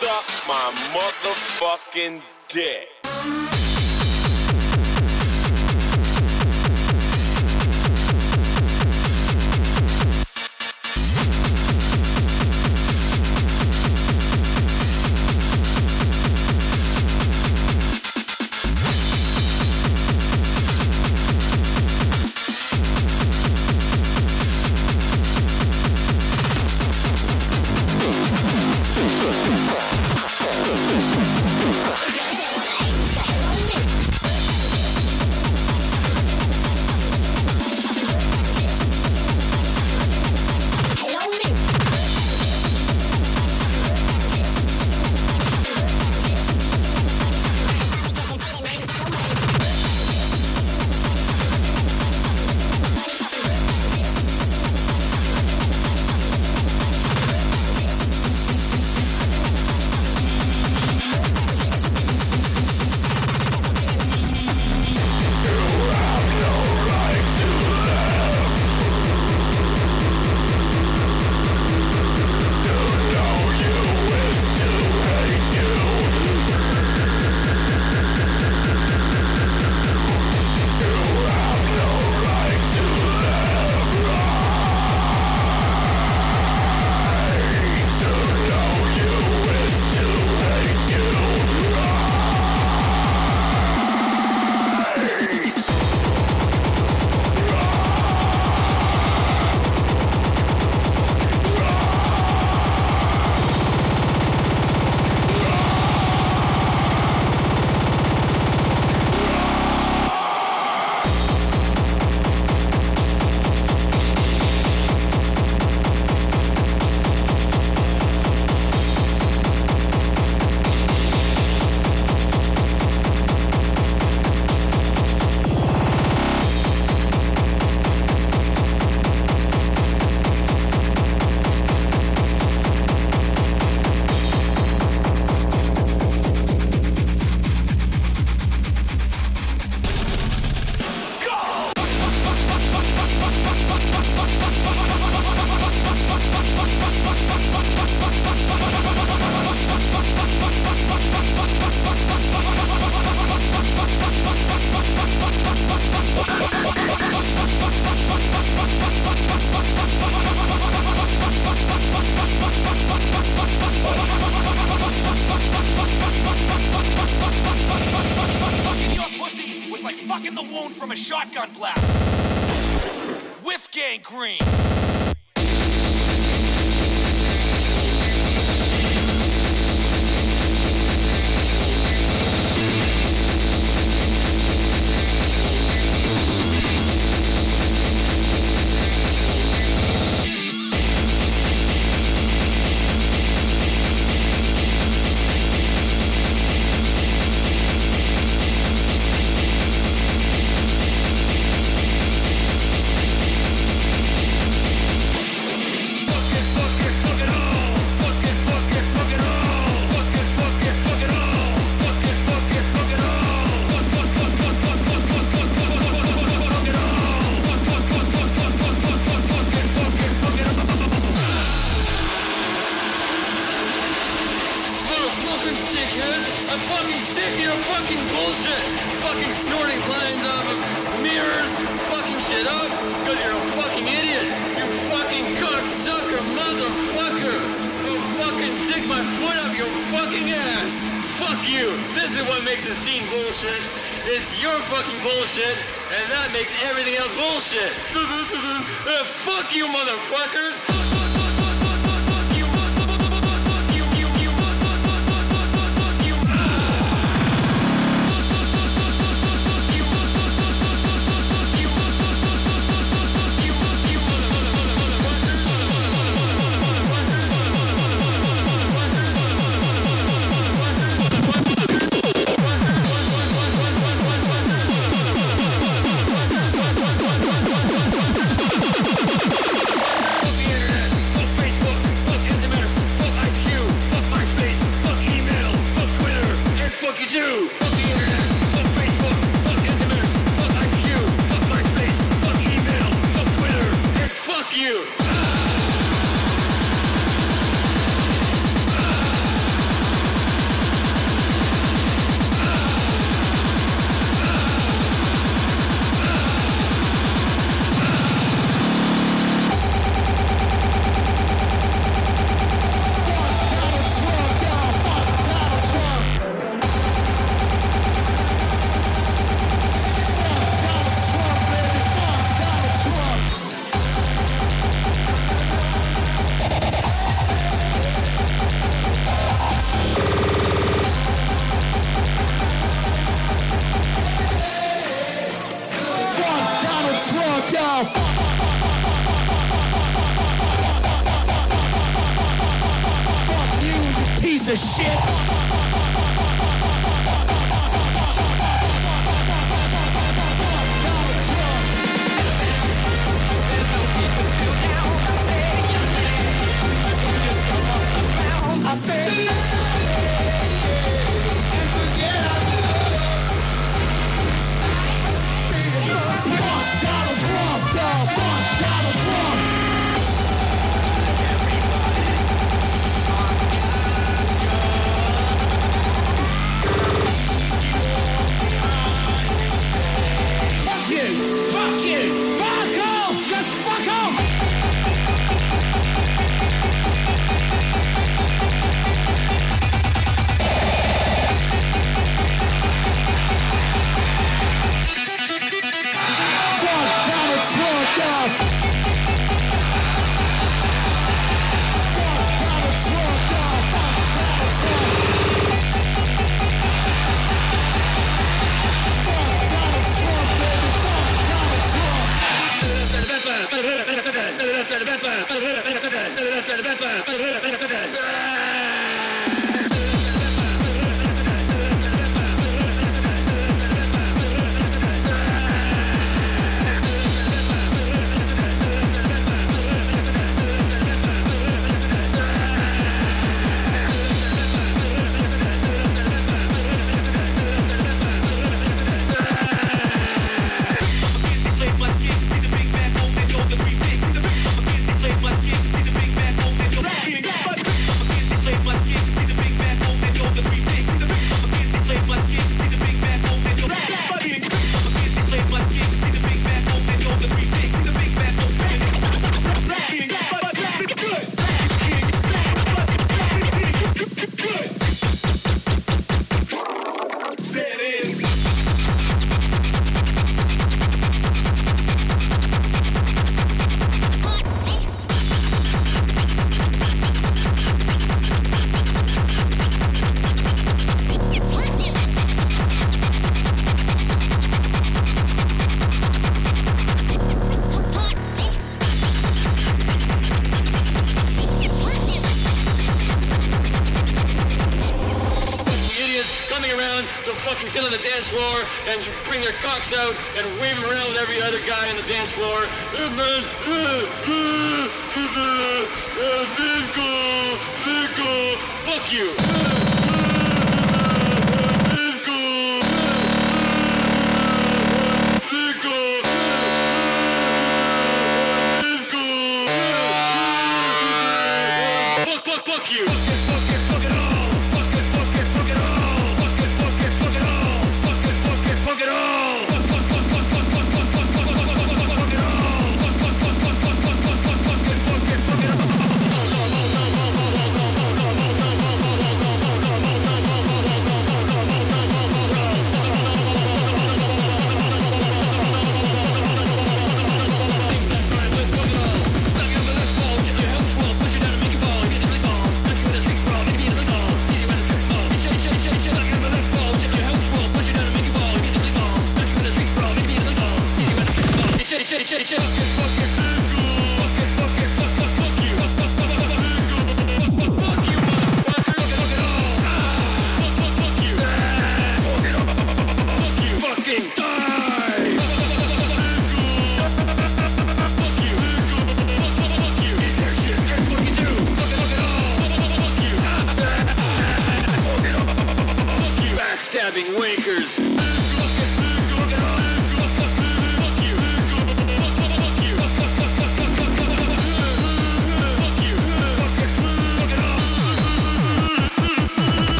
Suck my motherfucking dick. from a shotgun blast. With gangrene. fucking sick of your fucking bullshit. Fucking snorting lines off of mirrors, fucking shit up, because you're a fucking idiot. You fucking cocksucker motherfucker. I'll fucking stick my foot up your fucking ass. Fuck you. This is what makes a scene bullshit. It's your fucking bullshit, and that makes everything else bullshit. Fuck you, motherfuckers. Piece of shit. I said, Donald Trump, y'all. Fuck Donald Trump. Fuck you! Fuck off! Just fuck off! Fuck Donald Trump, y'all! Fuck Donald Trump, y'all! Fuck Donald Trump! Fuck Donald Trump, baby! Sit on the dance floor and bring their cocks out and wave them around with every other guy on the dance floor. Hey man, Vinko, fuck you. Fuck you. Fuck it all. Fuck it all.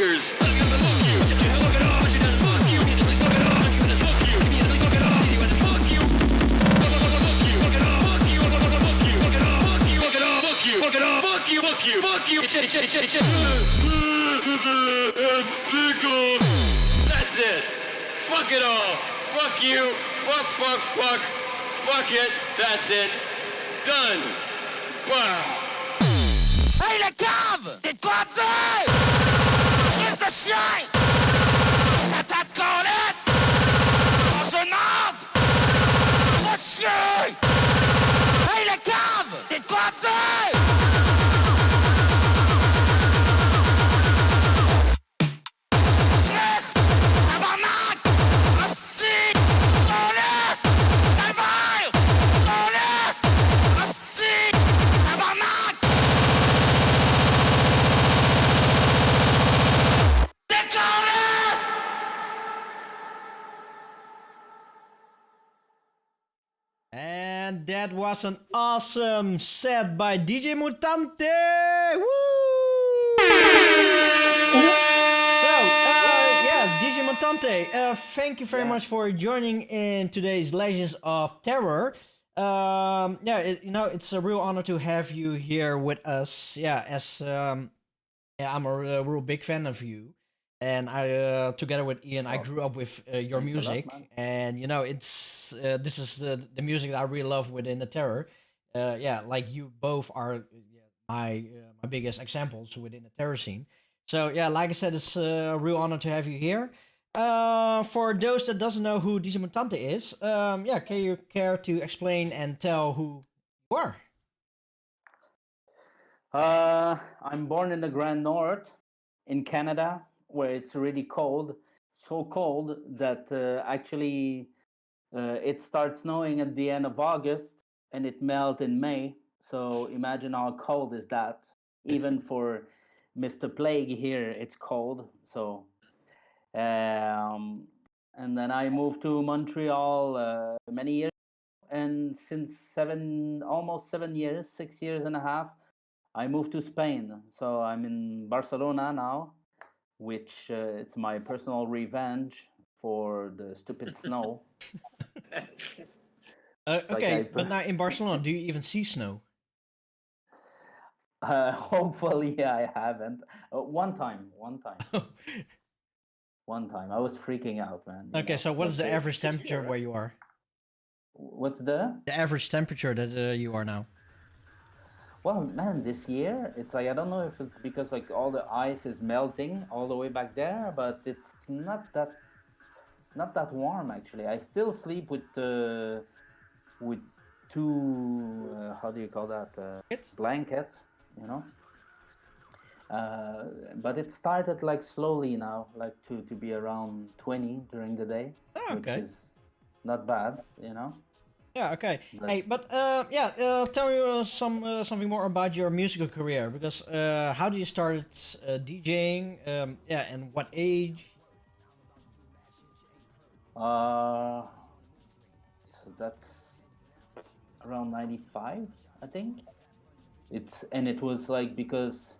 motherfuckers. Fuck you. Fuck it off. Fuck you. Fuck it off. Fuck you. Fuck you. Fuck it off. Fuck you. Fuck you. Fuck it off. Fuck you. Fuck it off. Fuck you. Fuck it off. Fuck you. Fuck it off. Fuck you. Fuck it off. Fuck you. Fuck you. Fuck you. That's it. Fuck it all. Fuck you. Fuck. Fuck it. That's it. Done. Wow. Hey les caves! T'es quoi tu? Qu'est-ce de chien? Tata de connaisse! En genade! Va chier! Hey les caves! T'es quoi tu? Chris! Tabarnak! Hostie! Connaisse! Calvaire! Connaisse! Hostie! Tabarnak! And that was an awesome set by DJ Mutante! Woo! DJ Mutante, thank you very much for joining in today's Legends of Terror. It's a real honor to have you here with us. I'm a real big fan of you. And I, together with Ian, I grew up with your music, and this is the music that I really love within the terror. Like you both are my biggest examples within the terror scene. So like I said, it's a real honor to have you here. For those that doesn't know who DJ Mutante is, can you care to explain and tell who you are? I'm born in the Grand North in Canada, where it's really cold, so cold that actually it starts snowing at the end of August and it melts in May. So imagine how cold is that. Even for Mr. Plague here, it's cold. So, and then I moved to Montreal many years, and since almost 7 years, 6 years and a half, I moved to Spain. So I'm in Barcelona now, which it's my personal revenge for the stupid snow. Okay, but now in Barcelona, do you even see snow? Hopefully, I haven't. One time. One time. I was freaking out, man. Okay, so what is the average temperature where you are? What's the average temperature that you are now? Well, man, this year it's like I don't know if it's because like all the ice is melting all the way back there, but it's not that warm actually. I still sleep with two how do you call that blankets, you know. But it started like slowly now, like to be around 20 during the day, which is not bad, you know. Yeah, okay. Hey, but tell me something more about your musical career, because how do you start DJing? And what age? So that's around 95, I think. It was like because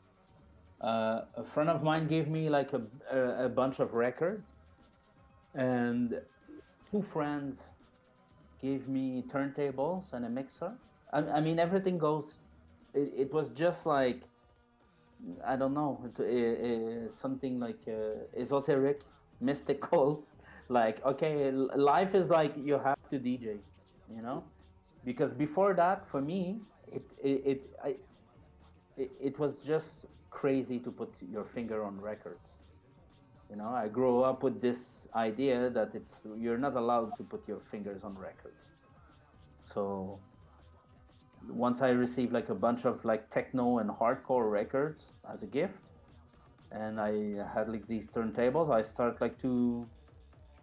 a friend of mine gave me like a bunch of records, and two friends gave me turntables and a mixer. I mean, everything goes. It was just like, I don't know, something like esoteric, mystical. Like, okay, life is like you have to DJ, you know, because before that, for me, it was just crazy to put your finger on records. You know, I grew up with this idea that you're not allowed to put your fingers on records. So once I received like a bunch of like techno and hardcore records as a gift, and I had like these turntables, I start to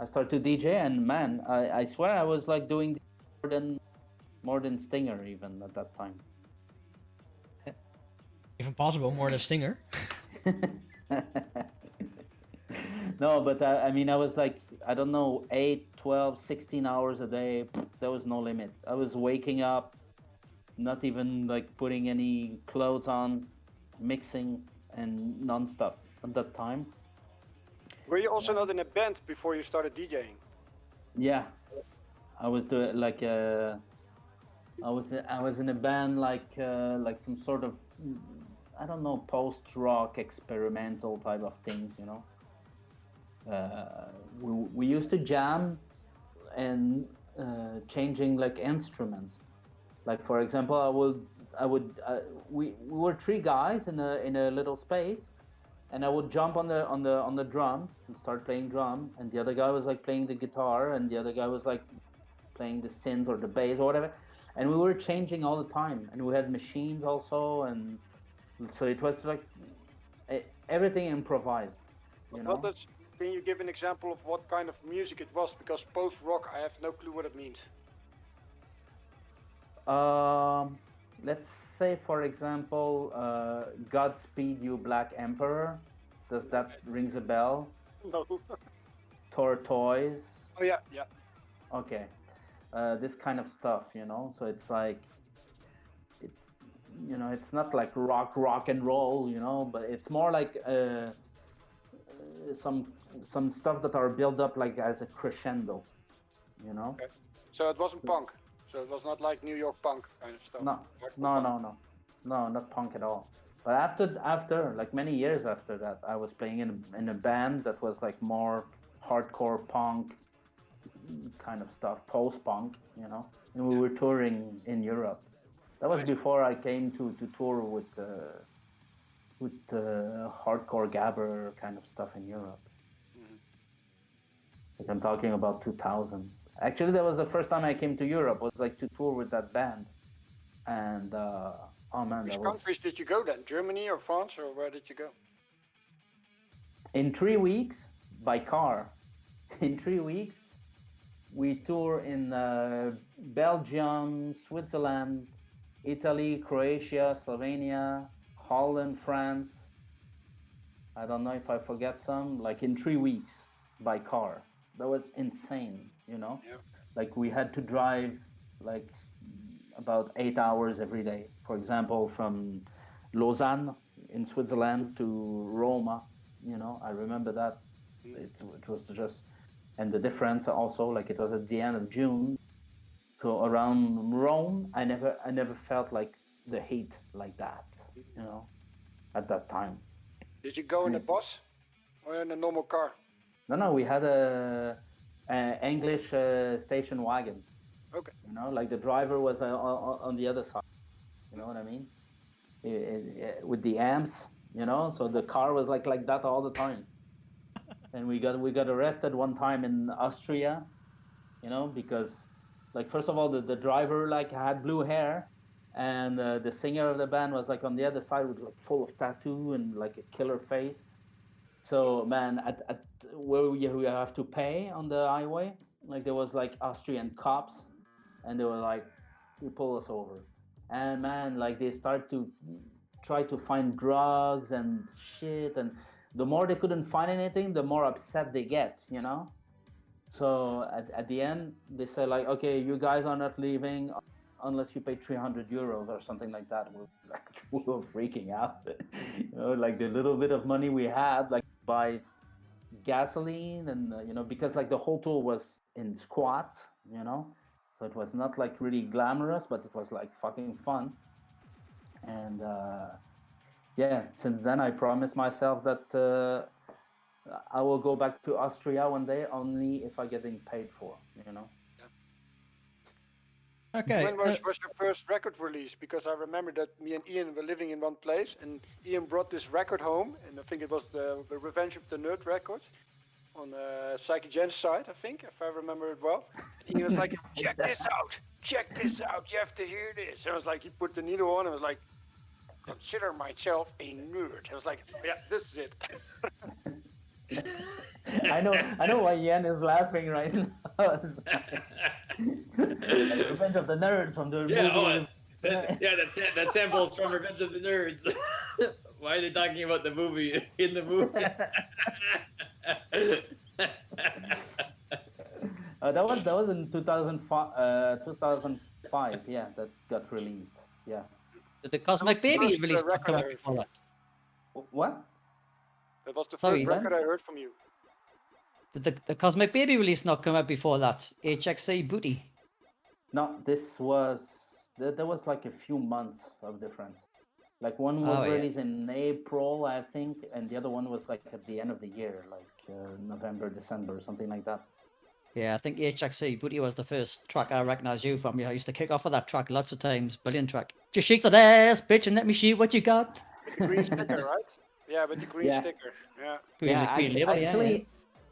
DJ, and man, I swear I was like doing more than Stinger even at that time. Even possible, more than Stinger. No, but I mean, I was like, I don't know, 8, 12, 16 hours a day. There was no limit. I was waking up, not even like putting any clothes on, mixing and non-stop at that time. Were you also not in a band before you started DJing? Yeah, I was doing like I was in a band like some sort of I don't know, post rock experimental type of things, you know. We used to jam and changing like instruments. Like for example, we were three guys in a little space, and I would jump on the drum and start playing drum, and the other guy was like playing the guitar, and the other guy was like playing the synth or the bass or whatever, and we were changing all the time, and we had machines also, and so it was like everything improvised, you know. Can you give an example of what kind of music it was? Because post rock, I have no clue what it means. Let's say, for example, Godspeed You Black Emperor. Does that rings a bell? No. Tortoise. Oh yeah, yeah. Okay, this kind of stuff, you know. So it's like, it's, you know, it's not like rock and roll, you know, but it's more like some stuff that are built up like as a crescendo, you know. Okay. So it wasn't punk. So it was not like New York punk kind of stuff. No, not punk at all. But after like many years after that, I was playing in a band that was like more hardcore punk kind of stuff, post-punk, you know. And we were touring in Europe. That was before I came to tour with hardcore gabber kind of stuff in Europe. Like I'm talking about 2000. Actually, that was the first time I came to Europe. Was like to tour with that band, and oh man, which countries did you go then? Germany or France, or where did you go? In 3 weeks by car. In 3 weeks, we tour in Belgium, Switzerland, Italy, Croatia, Slovenia, Holland, France. I don't know if I forget some. Like in 3 weeks by car. That was insane, you know. Yeah. Like we had to drive like about 8 hours every day. For example, from Lausanne in Switzerland to Roma, you know. I remember that. It was just, and the difference also, like it was at the end of June. So around Rome, I never felt like the heat like that, you know, at that time. Did you go in a bus or in a normal car? No, we had a English station wagon. Okay. You know, like the driver was on the other side. You know what I mean? With the amps, you know. So the car was like that all the time. And we got arrested one time in Austria, you know, because like first of all the driver like had blue hair, and the singer of the band was like on the other side with like full of tattoo and like a killer face. So man, at where you have to pay on the highway, like there was like Austrian cops, and they were like, they pull us over, and man, like they start to try to find drugs and shit, and the more they couldn't find anything, the more upset they get, you know. So at the end, they say like, okay, you guys are not leaving unless you pay 300 euros or something like that. We were freaking out, you know, like the little bit of money we had, like buy gasoline and you know, because like the whole tour was in squats, you know, so it was not like really glamorous, but it was like fucking fun. And yeah, since then I promised myself that I will go back to Austria one day only if I getting paid for, you know. Okay. When was your first record release? Because I remember that me and Ian were living in one place, and Ian brought this record home, and I think it was the Revenge of the Nerd record on Psyche Jen's side, I think, if I remember it well. And Ian was like, check this out, you have to hear this. And I was like, he put the needle on, and I was like, consider myself a nerd. I was like, yeah, this is it. I know why Ian is laughing right now. Like Revenge of the Nerds from the movie. That sample's from Revenge of the Nerds. Why are they talking about the movie in the movie? That was in 2005. Yeah, that got released. Yeah. Did the Cosmic Baby release? What? What? That was the Sorry, first record I heard from you. Did the Cosmic Baby release not come out before that? HXC Booty. No, there was like a few months of difference. Like one was Oh, yeah. released in April, I think, and the other one was like at the end of the year, like November, December, something like that. Yeah, I think HXC Booty was the first track I recognized you from. I used to kick off with that track lots of times. Brilliant track. Just shake that ass, bitch, and let me see what you got. With the green sticker, right? Yeah, with the green Yeah. sticker. Yeah. Green label, actually,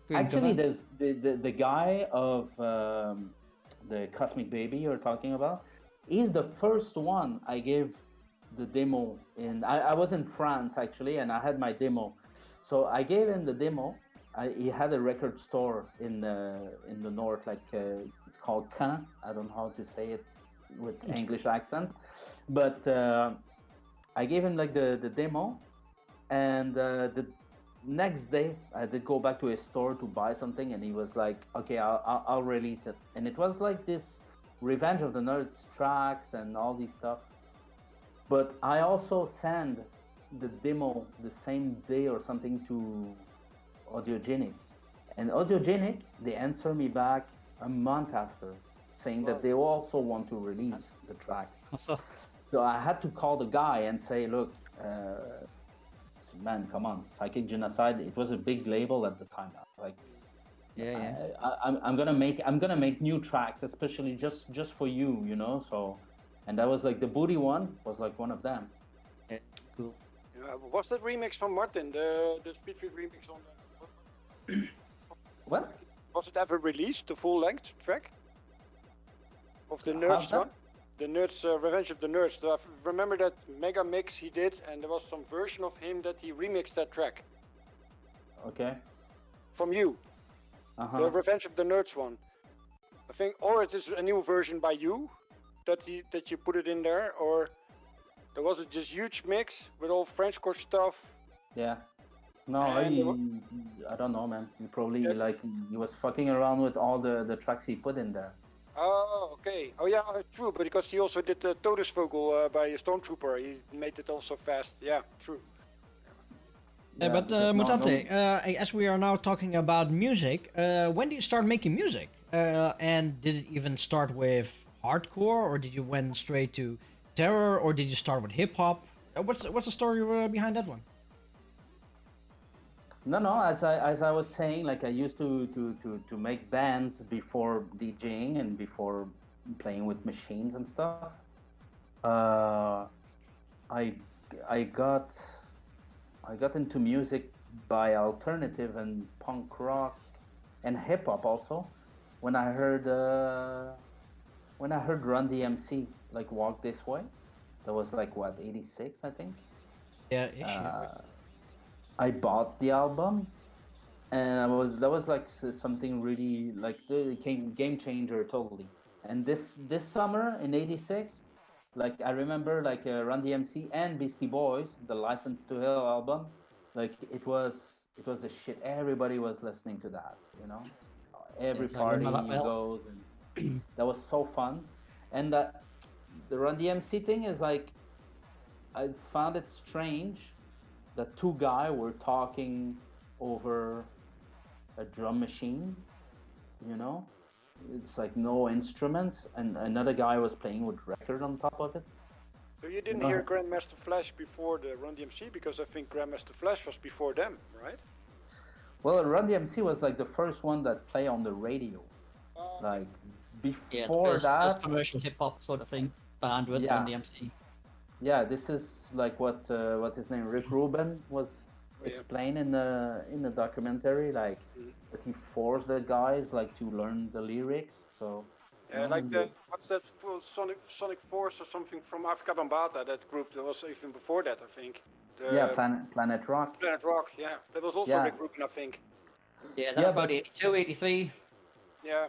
Green actually, cover. the guy of the Cosmic Baby you're talking about, he's the first one I gave the demo in. I was in France actually, and I had my demo, so I gave him the demo. He had a record store in the north, like it's called Caen. I don't know how to say it with English accent, but I gave him like the demo, and the next day I did go back to his store to buy something, and he was like, "Okay, I'll release it." And it was like this Revenge of the Nerds tracks and all these stuff. But I also sent the demo the same day or something to Audiogenic, and Audiogenic, they answer me back a month after, saying that they also want to release the tracks. So I had to call the guy and say, "Look, man, come on, Psychic Genocide. It was a big label at the time. Like, I'm gonna make new tracks, especially just for you, you know." So, and that was like the Booty one was like one of them. Yeah, cool. Was that remix from Martin, the Speedfit remix on the... What? Was it ever released, the full-length track? Of the How's Nerds that? one? The Nerds, Revenge of the Nerds. So I remember that mega mix he did, and there was some version of him that he remixed that track. Okay. From you. The Revenge of the Nerds one. I think, or it is a new version by you, that you put it in there, or there was a just huge mix with all French chord stuff. Yeah. No, I don't know, man. He probably like he was fucking around with all the tracks he put in there. Oh, okay. Oh, yeah, true. But because he also did the Todesvogel by Stormtrooper, he made it also fast. Yeah, true. But Mutante, as we are now talking about music, when did you start making music? And did it even start with hardcore, or did you went straight to terror, or did you start with hip hop? What's the story behind that one? No, as I was saying, like I used to make bands before DJing and before playing with machines and stuff. I got into music by alternative and punk rock and hip hop also when I heard Run DMC like Walk This Way. That was like what, 86 I think. Yeah. I bought the album, and that was like something really like the game changer totally. And this summer in '86, like I remember like Run DMC and Beastie Boys, the License to Hell album, like it was the shit. Everybody was listening to that, you know. Every Yes, I party remember that you well. goes, and that was so fun. And the Run DMC thing is like, I found it strange that two guys were talking over a drum machine, you know? It's like no instruments, and another guy was playing with record on top of it. So you didn't hear Grandmaster Flash before the Run DMC, because I think Grandmaster Flash was before them, right? Well, Run DMC was like the first one that played on the radio. Like before first commercial hip hop sort of thing band with Run DMC. Yeah, this is like what his name, Rick Rubin, was explained in the documentary, like that he forced the guys like to learn the lyrics. So like the what's that Sonic Force or something from Afrika Bambaataa, that group that was even before that, I think. Planet Rock. Planet Rock, yeah, that was also Rick Rubin, I think. Yeah, that's about 82, 83. Yeah.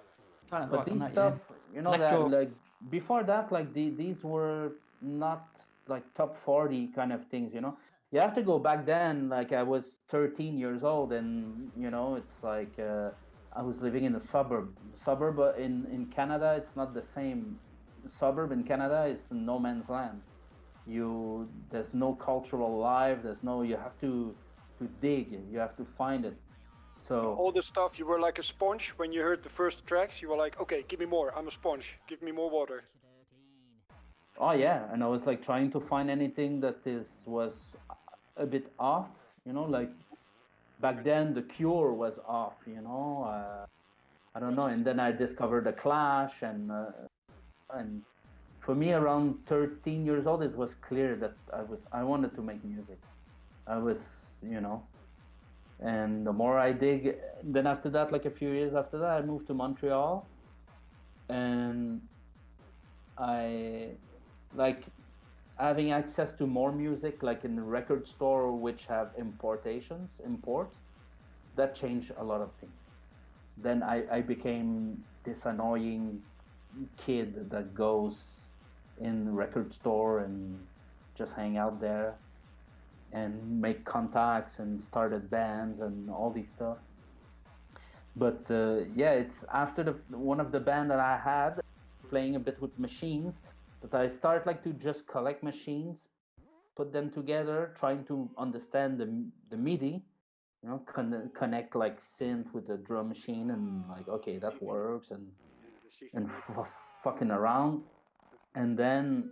Planet But Rock these on that, stuff, yeah. you know, that like before that, like these were not like top 40 kind of things, you know. You have to go back then, like I was 13 years old, and you know, it's like I was living in a suburb. But in Canada, it's not the same. Suburb in Canada is no man's land. There's no cultural life. You have to dig. You have to find it. So all the stuff, you were like a sponge. When you heard the first tracks, you were like, okay, give me more. I'm a sponge. Give me more water. oh yeah, and I was like trying to find anything that was a bit off, like back then the Cure was off, I don't know, and then I discovered the Clash, and for me around 13 years old it was clear that I wanted to make music. I was, and the more I dig, then after that, like a few years after that, I moved to Montreal, and I like having access to more music, like in the record store, which have import, that changed a lot of things. Then I became this annoying kid that goes in record store and just hang out there and make contacts and started bands and all these stuff. But yeah, it's after one of the band that I had playing a bit with machines that I start like to just collect machines, put them together, trying to understand the MIDI, connect like synth with the drum machine, and like, okay, that works, and fucking around. And then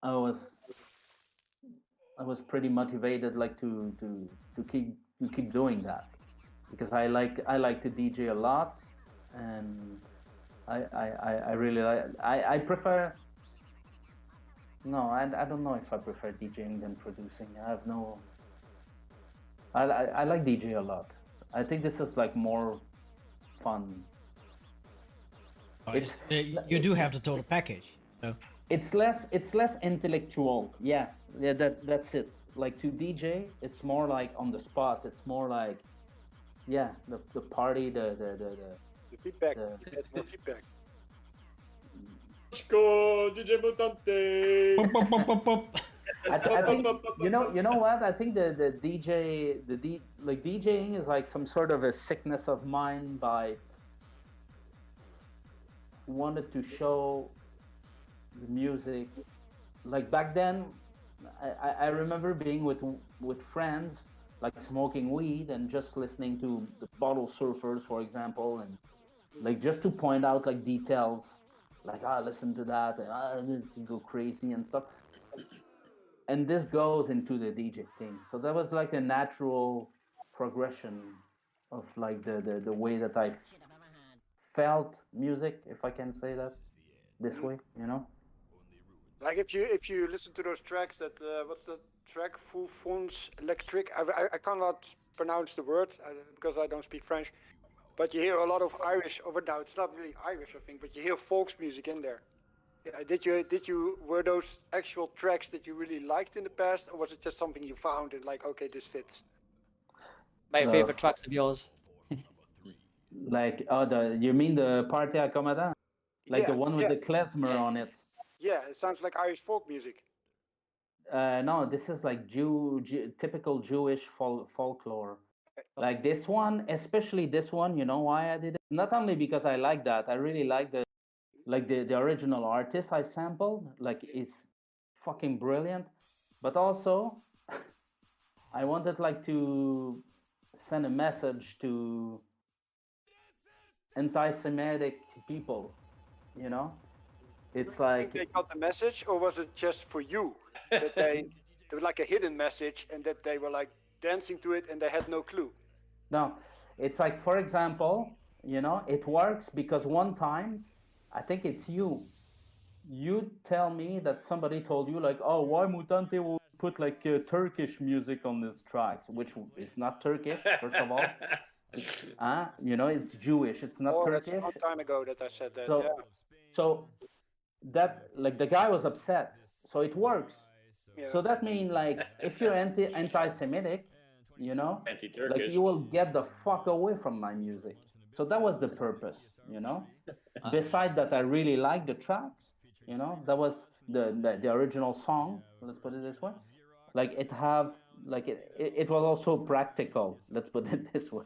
I was pretty motivated, like to keep doing that, because I like to DJ a lot, and I really like, I prefer. No, I don't know if I prefer DJing than producing. I have no. I like DJ a lot. I think this is like more fun. You do have the total package, so it's less intellectual. Yeah, that's it. Like to DJ, it's more like on the spot. It's more like, yeah, the party, the feedback. You get more feedback. Go, DJ Mutante. I think you know what? I think the DJing is like some sort of a sickness of mine. By wanted to show the music, like back then. I remember being with friends, like smoking weed and just listening to the Bottle Surfers, for example, and like just to point out like details, like listen to that, and it's go crazy and stuff. And this goes into the DJ thing. So that was like a natural progression of like the way that I felt music, if I can say that this way, Like if you listen to those tracks, that what's the track? Full Fonds Electric. I cannot pronounce the word because I don't speak French. But you hear a lot of Irish. Over now, it's not really Irish, I think, but you hear folks music in there. Yeah, were those actual tracks that you really liked in the past, or was it just something you found and like, okay, this fits? My favorite tracks of yours. Like, you mean the Party à Commandant? Like the one with the klezmer on it? Yeah, it sounds like Irish folk music. No, this is like typical Jewish folklore. Like this one, especially this one, you know why I did it? Not only because I like that, I really like the original artist I sampled, like is fucking brilliant, but also I wanted like to send a message to anti-Semitic people, It's like they got the message, or was it just for you that there was like a hidden message and that they were like dancing to it and they had no clue? No, it's like, for example, it works because one time, I think it's you tell me that somebody told you like, oh, why Mutante will put like Turkish music on these tracks, which is not Turkish, first of all. It's Jewish, it's not Turkish. That's a long time ago that I said that. So that, like, the guy was upset, so it works. Yeah. So that means like if you're anti-Semitic, like you will get the fuck away from my music. So that was the purpose, Besides that, I really like the tracks, that was the original song. Let's put it this way. Like it was also practical. Let's put it this way.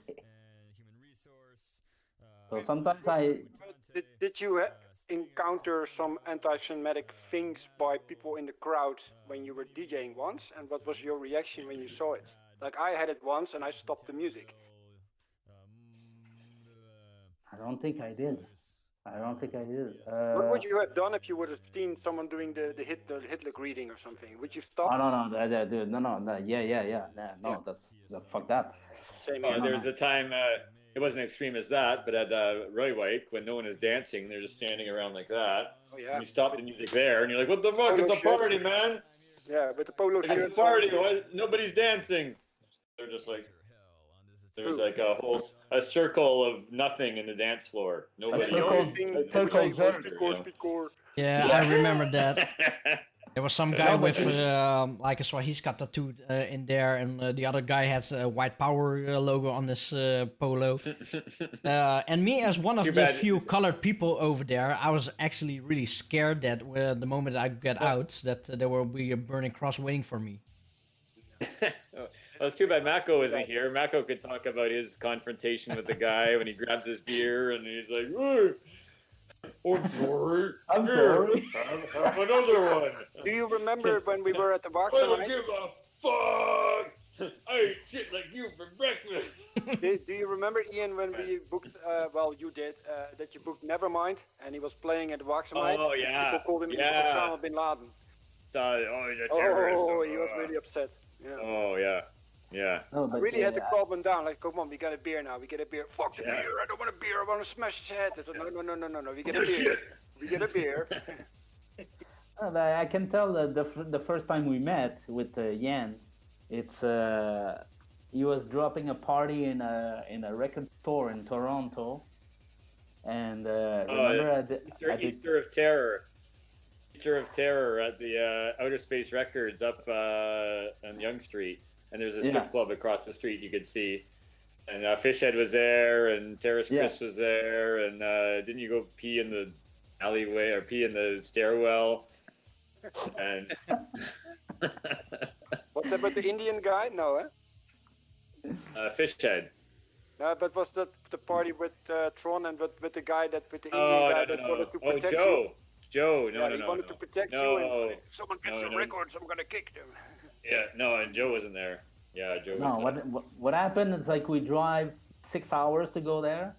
So sometimes Did you encounter some anti-Semitic things by people in the crowd when you were DJing once? And what was your reaction when you saw it? Like I had it once and I stopped the music. I don't think I did. I don't think I did. What would you have done if you would have seen someone doing the Hitler greeting or something? Would you stop? Oh no, dude, no, yeah, no, fuck that. Same Oh, here. there was a time. It wasn't extreme as that, but at Roywake, when no one is dancing, they're just standing around like that. Oh yeah. And you stop the music there, and you're like, "What the fuck? Polo It's a shirts. party, man! Yeah, with the polo It's a shirts. party. Why? Nobody's dancing." They're just like, there's like a circle of nothing in the dance floor. Nobody. Yeah, I remember that. There was some guy with like a Swahili tattooed in there, and the other guy has a White Power logo on this polo. And me, as one of the few colored people over there, I was actually really scared that the moment I get out, that there will be a burning cross waiting for me. Well, it's too bad Mako isn't here. Mako could talk about his confrontation with the guy when he grabs his beer and he's like, "Hey, I'm sorry. I'm sorry. Have another one." Do you remember when we were at the box I don't tonight? give a fuck. I ate shit like you for breakfast. Do you remember, Ian, when we booked? Well, you did. That you booked Nevermind, and he was playing at the box tonight. Oh yeah. People called him Osama bin Laden. Oh, he's a terrorist. Oh, he was really upset. Yeah. Oh yeah. Yeah. No, I really had to calm him down. Like, come on, we got a beer now. We get a beer. Fuck the beer. I don't want a beer. I want to smash his head. I said, no. We get a beer. We get a beer. I can tell that the first time we met with Yan, it's he was dropping a party in a record store in Toronto, and remember Easter of Terror. Easter of Terror at the Outer Space Records up on Yonge Street. And there's a strip club across the street you could see. And Fishhead was there, and Terrace Chris was there, and didn't you go pee in the alleyway or pee in the stairwell? And Was that with the Indian guy? No, Fishhead. No, but was that the party with Tron and with the guy with the Indian guy that wanted to protect you? Joe, he wanted to protect you, and if someone gets the records, I'm gonna kick them. Yeah, no, and Joe wasn't there. Yeah, Joe. No, what happened is like we drive 6 hours to go there,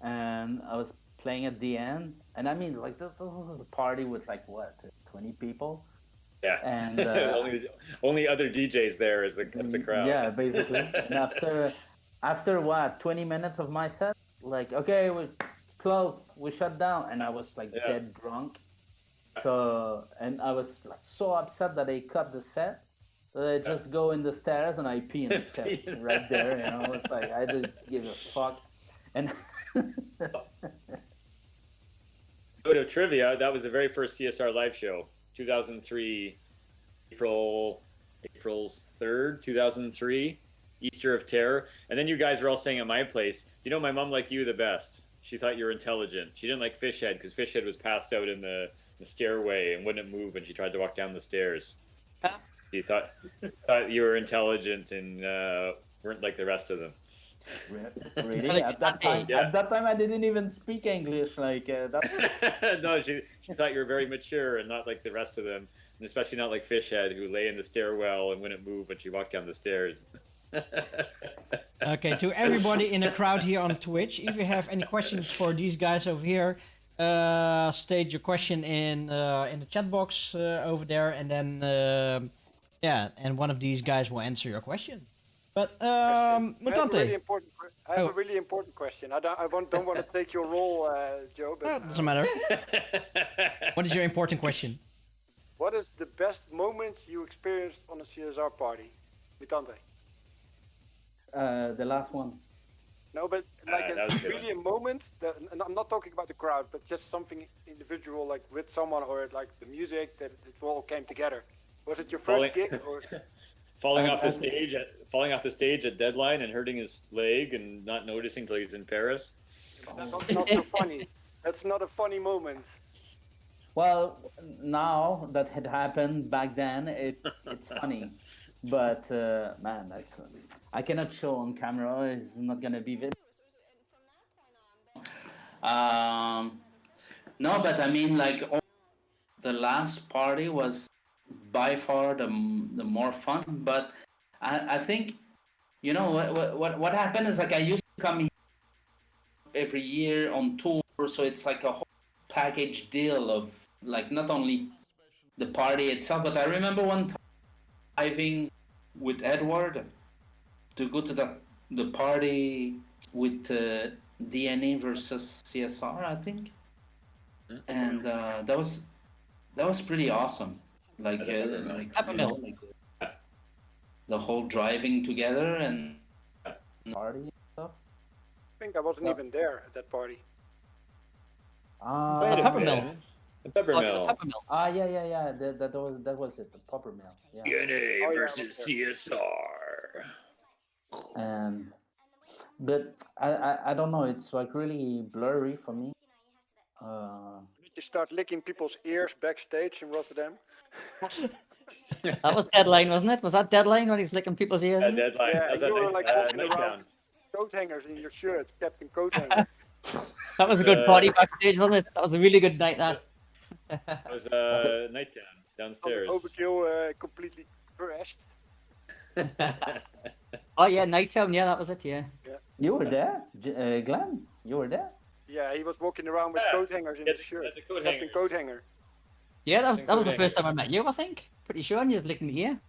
and I was playing at the end, and I mean like this was a party with like what 20 people. Yeah, and only other DJs there as the crowd. Yeah, basically. And after what 20 minutes of my set, like okay, we close, we shut down, and I was like dead drunk. So and I was like so upset that they cut the set. So I just go in the stairs and I pee in the stairs right there. You know, it's like I didn't give a fuck. And Go to trivia. That was the very first CSR live show, 2003, April 3rd, 2003, Easter of Terror. And then you guys were all staying at my place. You know, my mom liked you the best. She thought you were intelligent. She didn't like Fishhead because Fishhead was passed out in the stairway and wouldn't move when she tried to walk down the stairs. She thought you were intelligent and weren't like the rest of them. Really? At that time, I didn't even speak English. Like that. No, she thought you were very mature and not like the rest of them, and especially not like Fishhead, who lay in the stairwell and wouldn't move when she walked down the stairs. Okay, to everybody in the crowd here on Twitch, if you have any questions for these guys over here, state your question in the chat box over there, and then and one of these guys will answer your question. But Mutante, I have a really important question. I don't want to take your role, Joe. But doesn't matter. What is your important question? What is the best moment you experienced on a CSR party, Mutante? The last one. No, but like a moment that, and I'm not talking about the crowd, but just something individual, like with someone or like the music that it all came together. Was it your first gig or falling off the stage at Deadline and hurting his leg and not noticing till he's in Paris? That's not so funny. That's not a funny moment. Well, now that had happened back then, it's funny. But man, that's I cannot show on camera. It's not gonna be video. No, but I mean, like the last party was by far the more fun. But I think, you know, what happened is like I used to come here every year on tour, so it's like a whole package deal of like not only the party itself, but I remember one time driving with Edward to go to the party with DNA versus CSR, I think, and that was pretty awesome. Like Peppermill. the whole driving together and party and stuff. I think I wasn't even there at that party. So the Peppermill. The Peppermill. Yeah. That was it. The Peppermill. Yeah. DNA versus CSR. And but I don't know. It's like really blurry for me. Did you start licking people's ears backstage in Rotterdam? That was Deadline, wasn't it? Was that Deadline when he's licking people's ears? Deadline. Yeah, That was you were at like walking around Nighttown. coat hangers in your shirt, Captain Coat Hanger. That was a good party backstage, wasn't it? That was a really good night. That. It was Nighttown downstairs. Overkill completely crashed. Oh yeah, Nighttown. Yeah, that was it. Yeah. You were there, Glenn. You were there. Yeah, he was walking around with coat hangers in his shirt. Captain Coat Hanger. Yeah, that was the first time I met you. I think. Pretty sure, and you was licking the ear.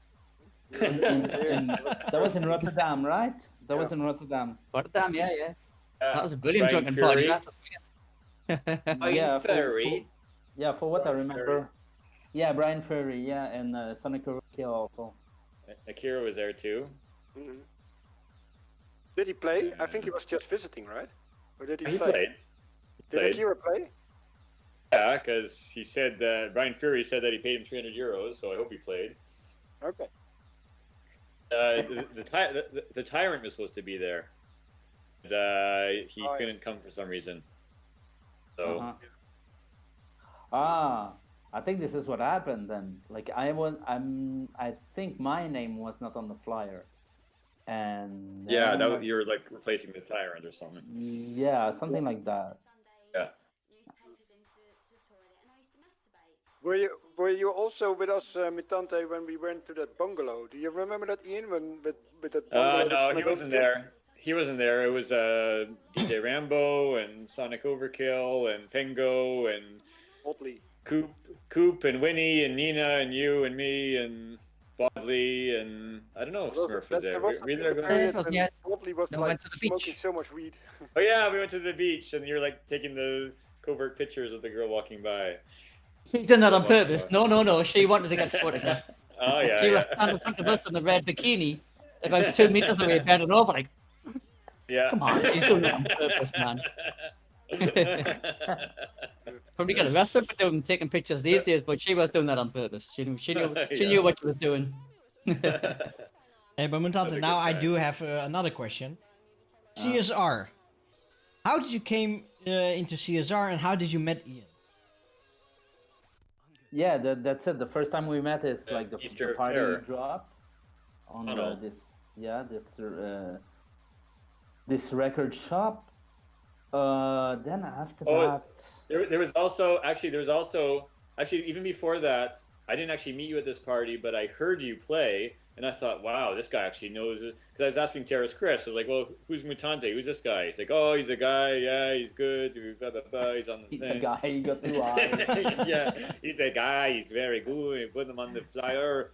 That was in Rotterdam, right? That was in Rotterdam. Rotterdam, yeah. That was a brilliant Brian drunken party. Fury. That was brilliant. Yeah, Furry. for what I remember. Yeah, Brian Ferry, yeah, and Sonic Overkill also. Akira was there too. Mm-hmm. Did he play? I think he was just visiting, right? Or did he He play? played. Did Akira play? Yeah, because he said that Brian Fury said that he paid him €300, so I hope he played. Okay. The Tyrant was supposed to be there. But, he Oh, yeah. couldn't come for some reason. So I think this is what happened then. Like I think my name was not on the flyer, and yeah, then- you were like replacing the Tyrant or something. yeah, something like that. Yeah. Were you also with us, Mutante, when we went to that bungalow? Do you remember that, Ian? When with that bungalow? No, he wasn't there. He wasn't there. It was DJ Rambo and Sonic Overkill and Pengo and Oddly. Coop and Winnie and Nina and you and me and Bodley and I don't know if Smurf was there. Were you there, Glenn? Oddly was No, like went to the beach. smoking so much weed. Oh yeah, we went to the beach and you're like taking the covert pictures of the girl walking by. She did that on purpose. No. She wanted to get photographed. Oh yeah. She was standing in front of us in the red bikini, about 2 meters away, bending over like, Yeah. come on, she's doing that on purpose, man. Probably get arrested for taking pictures these days, but she was doing that on purpose. She knew what she was doing. Hey, but Mutante, now I do have another question. CSR. How did you came into CSR and how did you met Ian? Yeah, that's it. The first time we met is like the Easter of party Terror. drop on Oh, no. this record shop. Then after Oh, that, there was also even before that, I didn't actually meet you at this party, but I heard you play, and I thought, wow, this guy actually knows this. Because I was asking Terrace Chris, I was like, well, who's Mutante? Who's this guy? He's like, oh, he's a guy, yeah, he's good, blah, blah, blah, he's on the he's thing. a guy. He got 2 eyes. Yeah, he's the guy, he's very good, you put him on the flyer.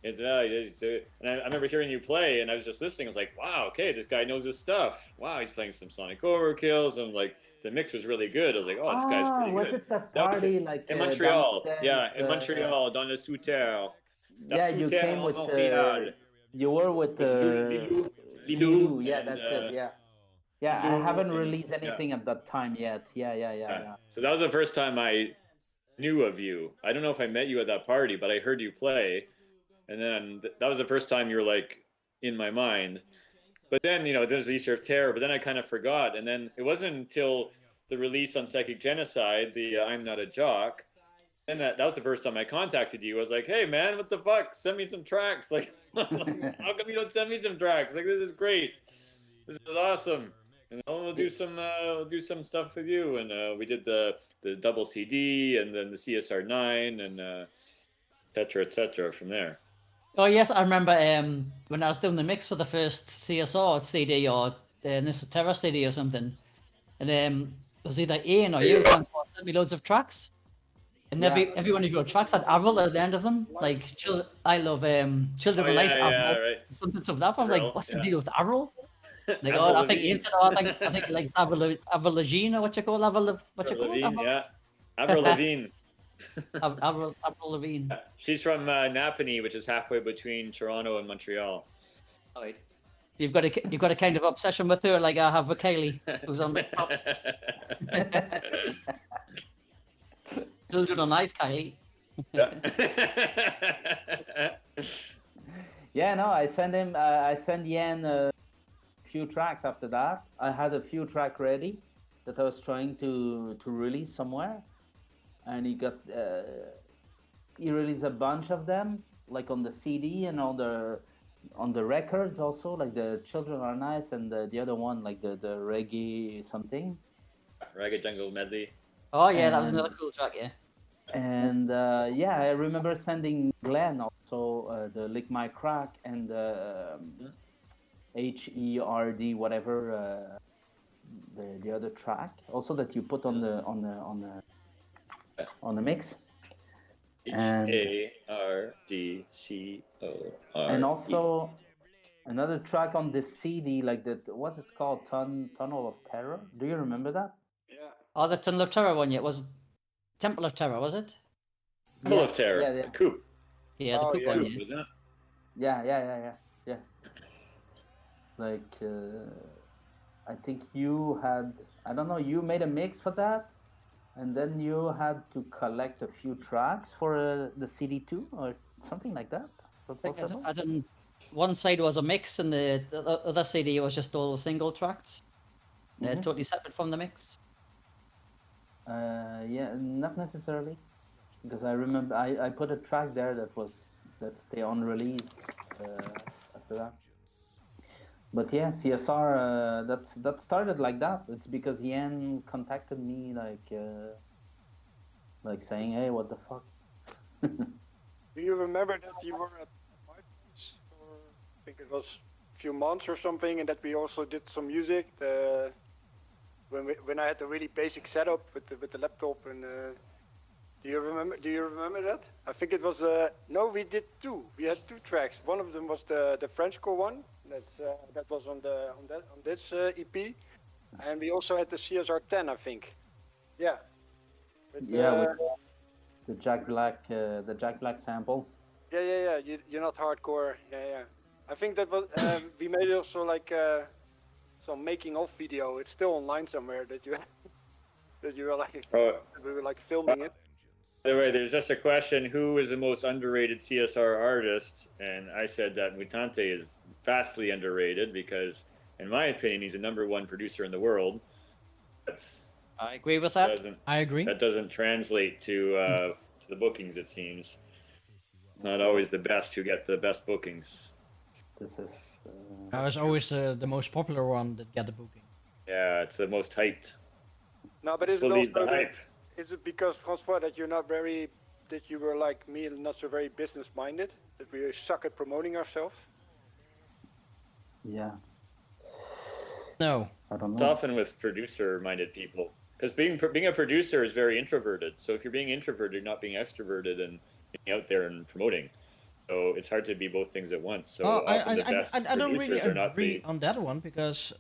And I remember hearing you play, and I was just listening. I was like, "Wow, okay, this guy knows his stuff. Wow, he's playing some Sonic Overkills, and like the mix was really good." I was like, "Oh, this guy's pretty was good." it that was party it. like in Montreal? downstairs, Yeah, in Montreal, dans le souterrain. Yeah, you came with you were with Lilou, Yeah, and, that's it. Yeah. I Lilou haven't and- released anything at that time yet. Yeah. So that was the first time I knew of you. I don't know if I met you at that party, but I heard you play. And then that was the first time you were like in my mind. But then, there's the Easter of Terror, but then I kind of forgot. And then it wasn't until the release on Psychic Genocide, the I'm Not a Jock. And that was the first time I contacted you. I was like, hey man, what the fuck? Send me some tracks. Like, how come you don't send me some tracks? Like, this is great. This is awesome. And we'll do some stuff with you. And we did the double CD and then the CSR 9 and et cetera from there. Oh yes, I remember when I was doing the mix for the first CSR CD or this Terror CD or something. and it was either Ian or you Francois, sent me loads of tracks, and every one of your tracks had Avril at the end of them. Like I love Children of Ice, Avril, right. something of that. I was Avril, like, what's the yeah. deal with Avril? Like, Avril I think Lavigne. Ian said, I think he likes Avril Lavigne, or what you call Avril, what you call Lavigne, Avril? yeah. Avril Lavigne. Avril Lavigne. She's from Napanee, which is halfway between Toronto and Montreal. Right. You've got a kind of obsession with her, like I have with Kylie, who's on the top. Children on Ice, Kylie. Yeah, no, I sent Yan a few tracks after that. I had a few track ready that I was trying to release somewhere, and he released a bunch of them, like on the CD and on the records also, like the Children Are Nice and the other one, like the reggae something. Reggae Jungle Medley. Oh yeah, that was another cool track, yeah. And yeah, I remember sending Glenn also the Lick My Crack and the HERD whatever the other track also that you put on the mix. HARDCOR. And also another track on the CD, like what is called Tunnel of Terror. Do you remember that? Yeah. Oh, the Tunnel of Terror one, yeah, was Temple of Terror, was it? Temple of Terror. Yeah. The Coop. Yeah, the Coop one, yeah. Wasn't it? Yeah. Like I think you had, I don't know, you made a mix for that, and then you had to collect a few tracks for the CD too, or something like that. I didn't. One side was a mix, and the other CD was just all single tracks. They're totally separate from the mix. Yeah, not necessarily, because I remember I put a track there that's the unreleased after that. But yeah, CSR that started like that. It's because Yan contacted me like saying, "Hey, what the fuck?" Do you remember that you were at Mobius for, I think it was a few months or something, and that we also did some music? When I had the really basic setup with the laptop, and do you remember that? I think it was no, we did two. We had two tracks. One of them was the Frenchcore one. That was on this EP, and we also had the CSR 10, I think. Yeah. With the Jack Black sample. Yeah. You're not hardcore. Yeah. I think that was we made also like some making of video. It's still online somewhere that you were like we were like filming it. By the way, there's just a question: who is the most underrated CSR artist? And I said that Mutante is vastly underrated because, in my opinion, he's the #1 producer in the world. I agree with that. I agree. That doesn't translate to the bookings. It seems not always the best who get the best bookings. This is. I was always the most popular one that get the booking. Yeah, it's the most hyped. No, but is it Believe also the hype. Is it because Francois that you were like me and not so very business minded, that we suck at promoting ourselves? Yeah. No. I don't know. It's often with producer-minded people, because being a producer is very introverted. So if you're being introverted, you're not being extroverted and being out there and promoting. So it's hard to be both things at once. So often the best I don't really producers are not agree on that one because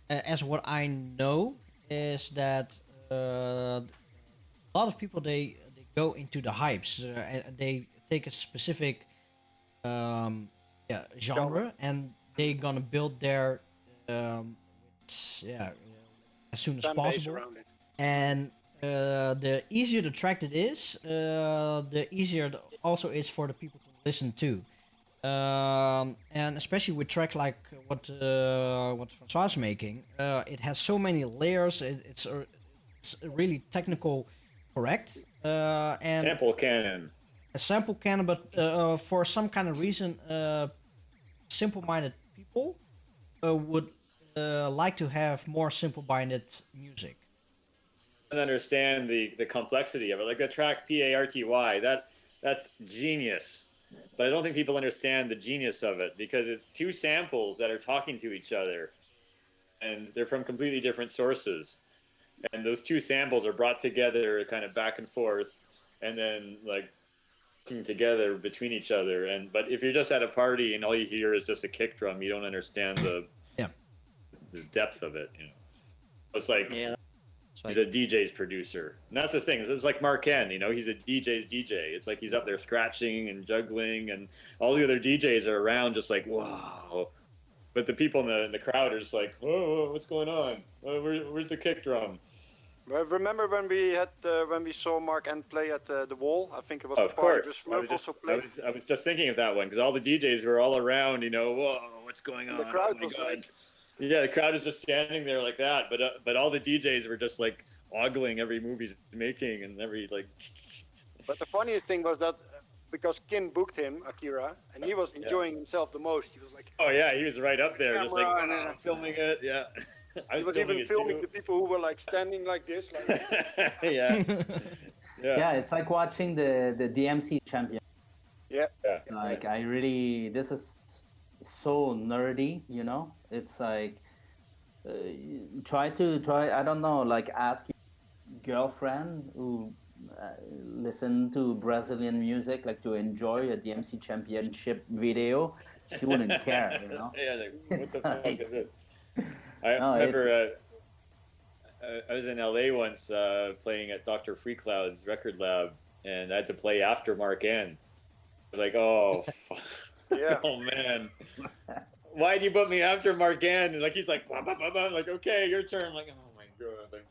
as what I know is that a lot of people they go into the hypes and they take a specific genre and they gonna build their as soon as Fan base possible. around it. And the easier the track it is, the easier it also is for the people to listen to. And especially with track like what Francois is making, it has so many layers. It's really technical, correct. And sample canon. A sample canon, but for some kind of reason, simple-minded people would like to have more simple-minded music. And understand the complexity of it, like the track PARTY. That's genius. But I don't think people understand the genius of it because it's two samples that are talking to each other. and they're from completely different sources. And those two samples are brought together kind of back and forth, and then like working together between each other. But if you're just at a party and all you hear is just a kick drum, you don't understand the depth of it. It's like he's a DJ's producer, and that's the thing. It's like Mark N. He's a DJ's DJ. It's like he's up there scratching and juggling, and all the other DJs are around, just like wow. But the people in the crowd are just like, whoa, what's going on? Where's the kick drum? Remember when we saw Mark N play at the Wall? I think it was the of party course. where Smurf also played. I was just thinking of that one because all the DJs were all around. Whoa, what's going on? The crowd oh my was God. like, yeah, the crowd is just standing there like that. But all the DJs were just like ogling every move he's making and every like. But the funniest thing was that because Kim booked him, Akira, and he was enjoying himself the most. He was like, oh yeah, he was right up there, just like and filming it. Yeah. He was even filming the people who were like standing like this. Like... yeah. Yeah, it's like watching the DMC champion. Yeah. Like this is so nerdy, It's like try. I don't know, like ask your girlfriend who listen to Brazilian music, like to enjoy a DMC championship video. She wouldn't care, Yeah, like, what the fuck is it? I remember I was in LA once playing at Dr. Freecloud's record lab, and I had to play after Mark N. I was like, oh, fuck. Yeah. Oh man, why'd you put me after Mark N? And like he's like, blah, blah, blah, blah. I'm like, okay, your turn. I'm like, oh my God. Like,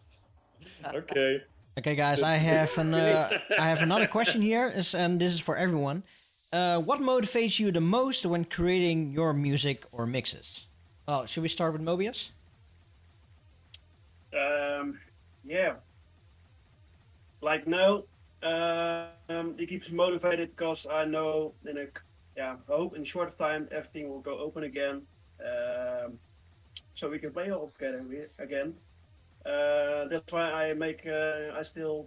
okay. Okay, guys, I have another question here, and this is for everyone. What motivates you the most when creating your music or mixes? Well, should we start with Mobius? Yeah. Like now, it keeps me motivated because I know I hope in a short time everything will go open again, so we can play all together again. That's why I make. I still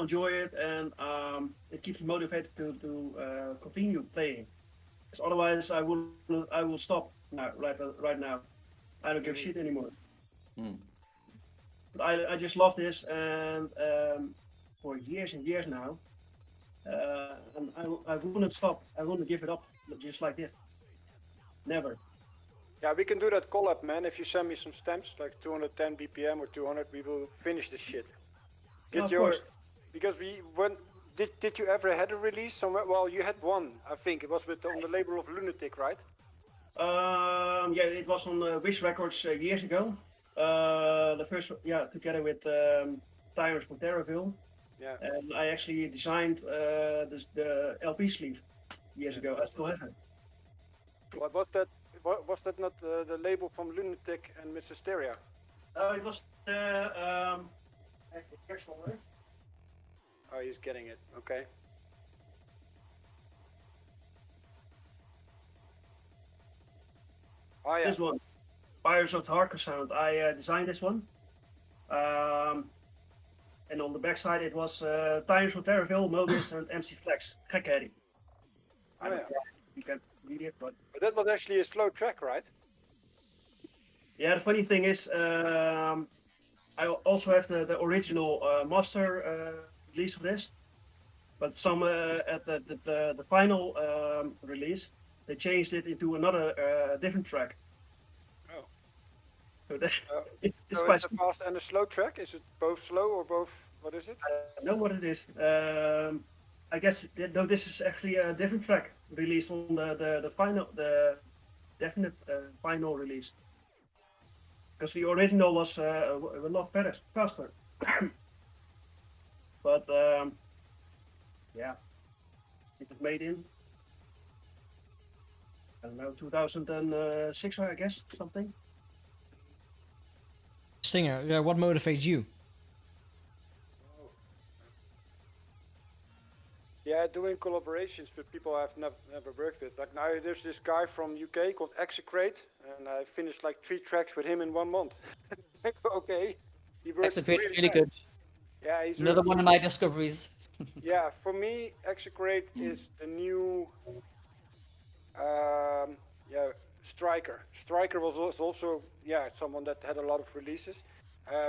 enjoy it, and it keeps me motivated to continue playing. Because otherwise, I will stop now, right now. I don't give a shit anymore. But I just love this, and for years and years now, and I wouldn't stop. I wouldn't give it up just like this. Never. Yeah, we can do that collab, man. If you send me some stamps, like 210 BPM or 200, we will finish this shit. Get yours. Because did you ever had a release somewhere? Well, you had one, I think. It was on the label of Lunatic, right? Yeah, it was on Wish Records years ago. The first, together with Tyrants from Terraville. Yeah. And I actually designed the LP sleeve years ago. I still have it. What was that? Was that not the label from Lunatic and Miss Hysteria? It was the first one. Oh, he's getting it. Okay. Oh yeah. This one, Fires of the Hardcore Sound. I designed this one. And on the back side it was Tires from Terraville, Mobius, and MC Flex. Gekkerrie. Oh yeah. You can read it, but that was actually a slow track, right? Yeah, the funny thing is, I also have the original master release of this, but some at the final release, they changed it into another different track. Oh. So that, it's so quite. It's a fast and a slow track? Is it both slow or both? What is it? I know what it is. I guess no, this is actually a different track released on the definite final release. Because the original was a lot faster. But yeah, it was made in, I don't know, 2006, I guess, something. Stinger, what motivates you? Yeah, doing collaborations with people I've never worked with. Like now there's this guy from UK called Execrate, and I finished like 3 tracks with him in 1 month. Okay. He works really good. Yeah, he's another one of my discoveries. Yeah, for me, Execrate is the new Striker. Striker was also someone that had a lot of releases,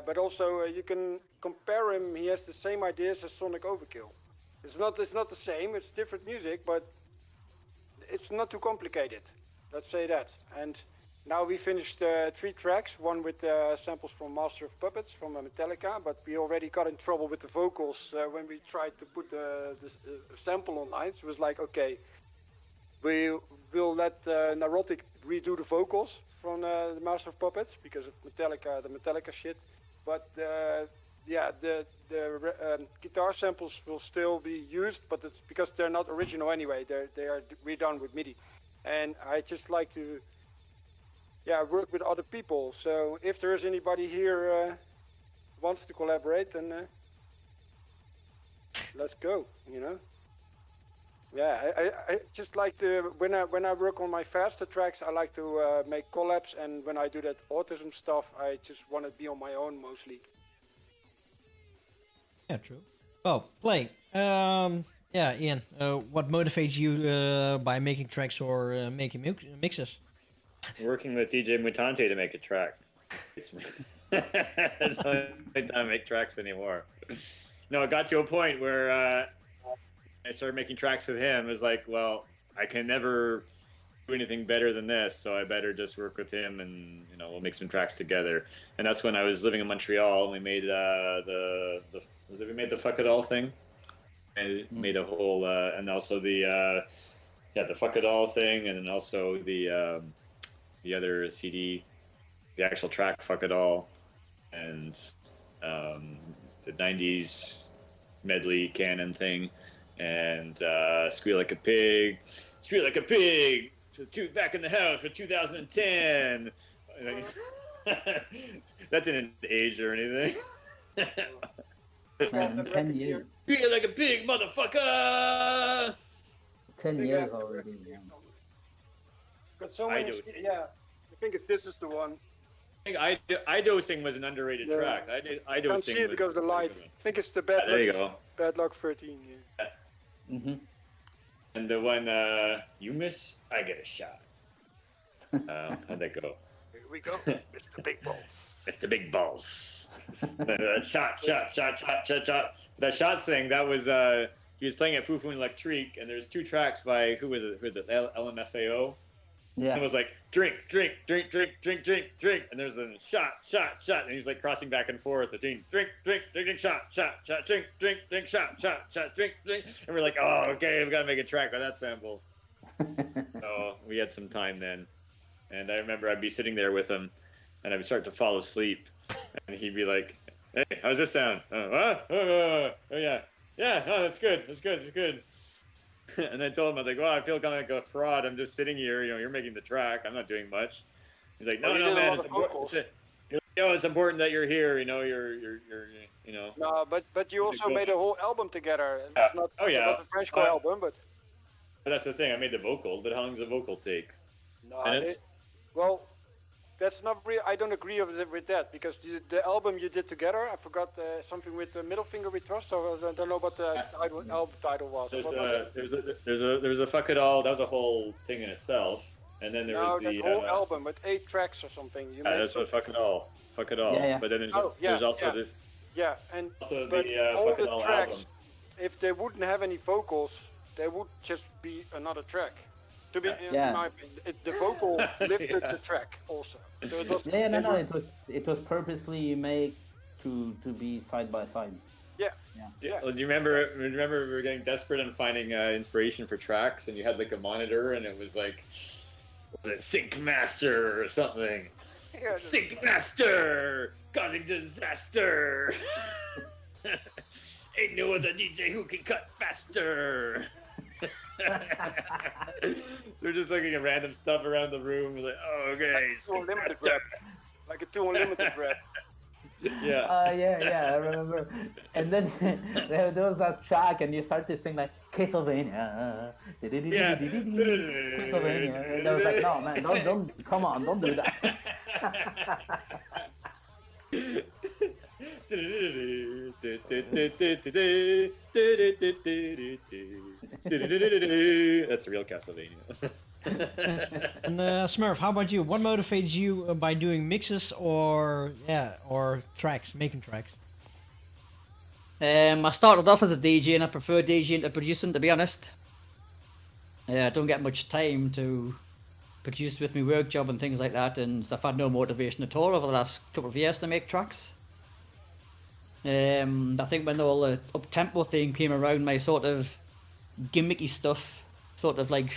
but also you can compare him. He has the same ideas as Sonic Overkill. It's not the same. It's different music, but it's not too complicated. Let's say that. And now we finished 3 tracks. One with samples from Master of Puppets from Metallica, but we already got in trouble with the vocals when we tried to put the sample online. So it was like, okay, we will let Neurotic redo the vocals from the Master of Puppets because of Metallica, the Metallica shit. But the guitar samples will still be used, but it's because they're not original anyway. They are redone with MIDI, and I just like to work with other people. So if there is anybody here wants to collaborate, then let's go. You know. Yeah, I just like to when I work on my faster tracks, I like to make collabs, and when I do that autism stuff, I just want to be on my own mostly. Yeah, true. Well, Blake, Ian, what motivates you by making tracks or making mixes? Working with DJ Mutante to make a track. It's the only time I make tracks anymore. No, it got to a point where I started making tracks with him. It was like, well, I can never do anything better than this, so I better just work with him, and we'll make some tracks together. And that's when I was living in Montreal, and we made we made the Fuck It All thing, and made a whole and also the Fuck It All thing, and then also the other CD, the actual track Fuck It All, and the 90s medley canon thing, and Squeal Like a Pig, back in the house for 2010. That didn't age or anything. 10 years. Squeal like a pig, motherfucker! 10 years already. Got so many. I think if this is the one. I think iDosing was an underrated track. I can't see it because of the light. I think it's the Bad Luck 13. Yeah. Mm-hmm. And the one you miss, I get a shot. How'd that go? Here we go. It's the big balls. It's the big balls. Shot. That shot thing, that was he was playing at Foo Foo Electrique, and there's 2 tracks by who was it? LMFAO. Yeah. And it was like drink, and there's the shot, and he's like crossing back and forth between drink, shot, drink, shot, drink, and we're like, oh, okay, we've got to make a track by that sample. So we had some time then, and I remember I'd be sitting there with him, and I would start to fall asleep, and he'd be like, hey, how's this sound? Oh yeah, no, that's good. And I told him, I was like, well, I feel kind of like a fraud. I'm just sitting here, you're making the track. I'm not doing much. He's like, no, man, it's important. It's important that you're here. You're. No, but you also made a whole album together. It's not the Frenchcore album, but that's the thing. I made the vocals, but how long does a vocal take? No, that's not real. I don't agree with that because the album you did together, I forgot something with the Middle Finger We Trust. So I don't know what the album title was. There's a Fuck It All. That was a whole thing in itself, and then there was the whole album with 8 tracks or something. That's what Fuck It All. Yeah. But then there's also this. Yeah, and also but all Fuck It the All tracks, album. if they wouldn't have any vocals, they would just be another track. To be, in my opinion, the vocal lifted the track also. So it was it was purposely made to be side by side. Yeah. Well, do you remember we were getting desperate and finding inspiration for tracks, and you had like a monitor, and it was like, was it Sync Master or something? Yeah, Sync Master causing disaster. Ain't no other DJ who can cut faster. They're just looking at random stuff around the room. We're like, oh, okay. Unlimited rap. Like a 2 unlimited rap. Yeah. Yeah, I remember. And then there was that track, and you start to sing like Castlevania. Castlevania. And I was like, no, man, don't, come on, don't do that. That's a real Castlevania. And Smurf, how about you? What motivates you by doing mixes or tracks, making tracks? I started off as a DJ, and I prefer DJing to producing, to be honest. I don't get much time to produce with my work job and things like that, and I've had no motivation at all over the last couple of years to make tracks. I think when all the up-tempo thing came around, my sort of gimmicky stuff sort of like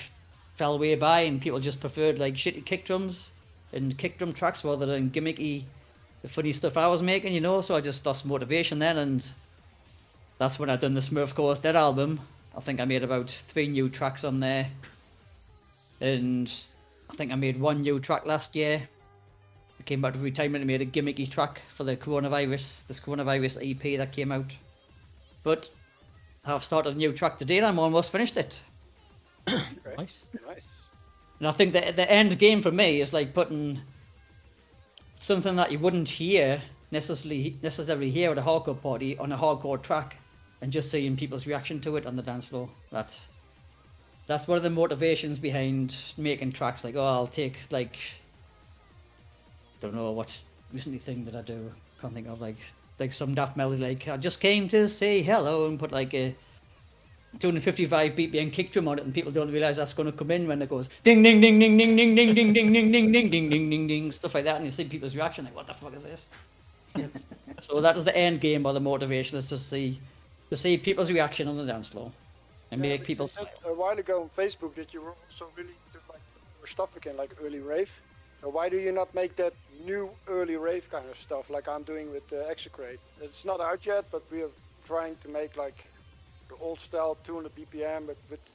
fell way by, and people just preferred like shitty kick drums and kick drum tracks rather than gimmicky, the funny stuff I was making, you know. So I just lost motivation then, and that's when I done the Smurf Goes Dead album. I think I made about 3 new tracks on there, and I think I made 1 new track last year. I came back to retirement and made a gimmicky track for this coronavirus EP that came out. But I've started a new track today and I'm almost finished it. Nice. And I think that the end game for me is like putting something that you wouldn't hear necessarily hear at a hardcore party on a hardcore track, and just seeing people's reaction to it on the dance floor. That's one of the motivations behind making tracks. Like, I'll take like, don't know what recently thing that I do. Can't think of like some daft melody. Like, I just came to say hello, and put like a 255 BPM kick drum on it, and people don't realize that's going to come in when it goes ding ding ding ding ding ding ding ding ding ding ding ding ding ding ding ding, stuff like that, and you see people's reaction like, what the fuck is this? So that is the end game, or the motivation is to see people's reaction on the dance floor and make people. You said a while ago on Facebook that you were also really into like your stuff again, like early rave. So why do you not make that new early rave kind of stuff like I'm doing with Execrate? It's not out yet, but we are trying to make like the old style 200 BPM, but with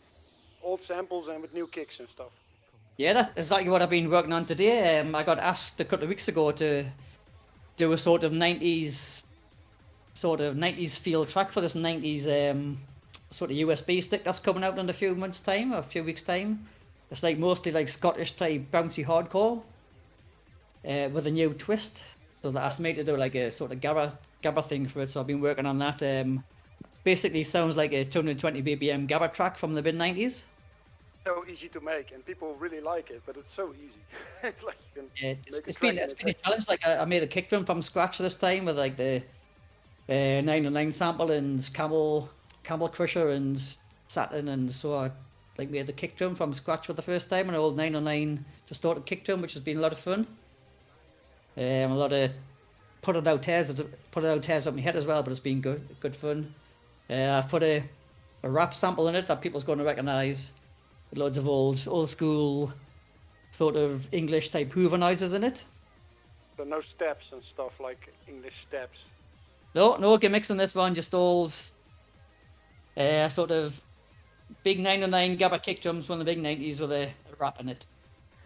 old samples and with new kicks and stuff. Yeah, that's exactly what I've been working on today. I got asked a couple of weeks ago to do a sort of 90s feel track for this 90s sort of USB stick that's coming out in a few months' time, or a few weeks' time. It's like mostly like Scottish type bouncy hardcore with a new twist. So they asked me to do like a sort of gabba thing for it. So I've been working on that. Basically sounds like a 220 BPM gabba track from the mid-90s. So easy to make, and people really like it, but it's so easy. It's like you can it's been a challenge. Like I made a kick drum from scratch this time with like the 909 sample and Camel Crusher and Saturn, and so I like made the kick drum from scratch for the first time, an old 909 distorted kick drum, which has been a lot of fun. A lot of putting out tears up my head as well, but it's been good fun. I've put a rap sample in it that people's going to recognise. Loads of old school sort of English type Hoover noises in it. But no steps and stuff like English steps. No gimmicks in this one, just old sort of big 909 gabba kick drums from the big 90s with a rap in it.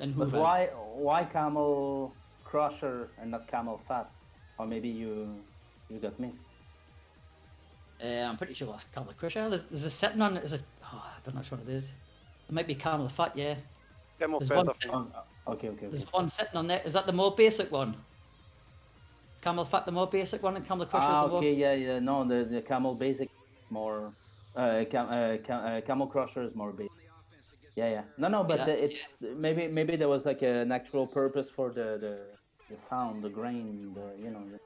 And but why Camel Crusher and not Camel Fat? Or maybe you got me. I'm pretty sure that's Camel Crusher. There's a setting on it. I don't know which one it is. It might be Camel Fat, yeah. Camel There's Fat. Okay. There's one setting on there. Is that the more basic one? Camel Fat, the more basic one, and Camel Crusher is the more... yeah. No, the Camel Basic more... Camel Crusher is more basic. Yeah. No, but it's maybe there was like an actual purpose for the sound, the grain, the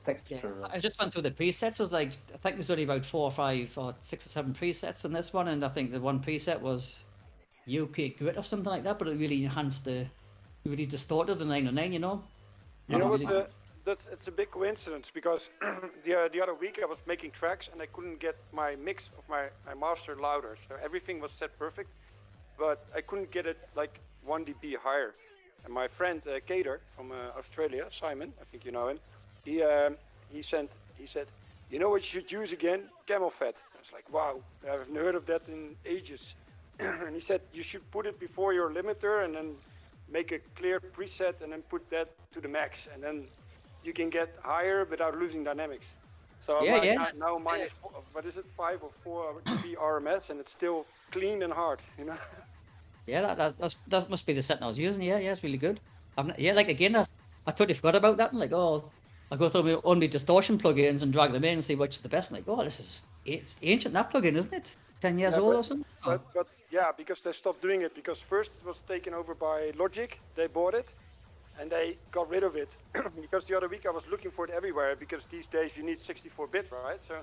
texture. Yeah, I just went through the presets. I think there's only about 4 or 5 or 6 or 7 presets in this one, and I think the one preset was UK Grit or something like that, but it really enhanced really distorted the 909, you know? You know what, it's a big coincidence, because the other week I was making tracks and I couldn't get my mix of my master louder, so everything was set perfect, but I couldn't get it like 1 dB higher. And my friend Kader from Australia, Simon, I think you know him, he said, you know what you should use again? Camel Fat. I was like, wow, I haven't heard of that in ages. And he said, you should put it before your limiter and then make a clear preset and then put that to the max. And then you can get higher without losing dynamics. So now mine is, what is it, 5 or 4 dB RMS, and it's still clean and hard, you know? Yeah, that must be the setting I was using. Yeah, it's really good. I totally forgot about that. And like, I go through my only distortion plugins and drag them in and see which is the best. And like, it's ancient, that plugin, isn't it? 10 years old or something? But Yeah, because they stopped doing it. Because first it was taken over by Logic. They bought it, and they got rid of it. Because the other week I was looking for it everywhere. Because these days you need 64-bit, right? So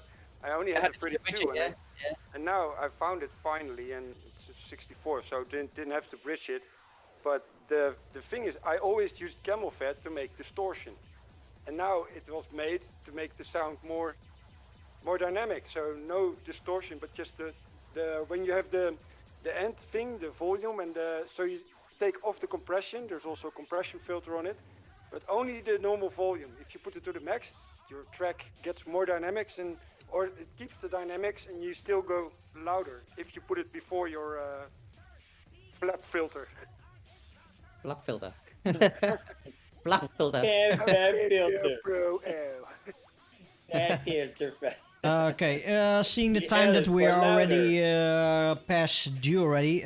I only had the 32, and now I found it finally, and it's a 64. So didn't have to bridge it. But the thing is, I always used camel fat to make distortion, and now it was made to make the sound more dynamic. So no distortion, but just the when you have the end thing, the volume, and so you take off the compression. There's also a compression filter on it, but only the normal volume. If you put it to the max, your track gets more dynamics, or it keeps the dynamics, and you still go louder if you put it before your flap filter. Flap filter. Flap filter. Flap filter. Flap filter. Okay, seeing the time that we are already past due already,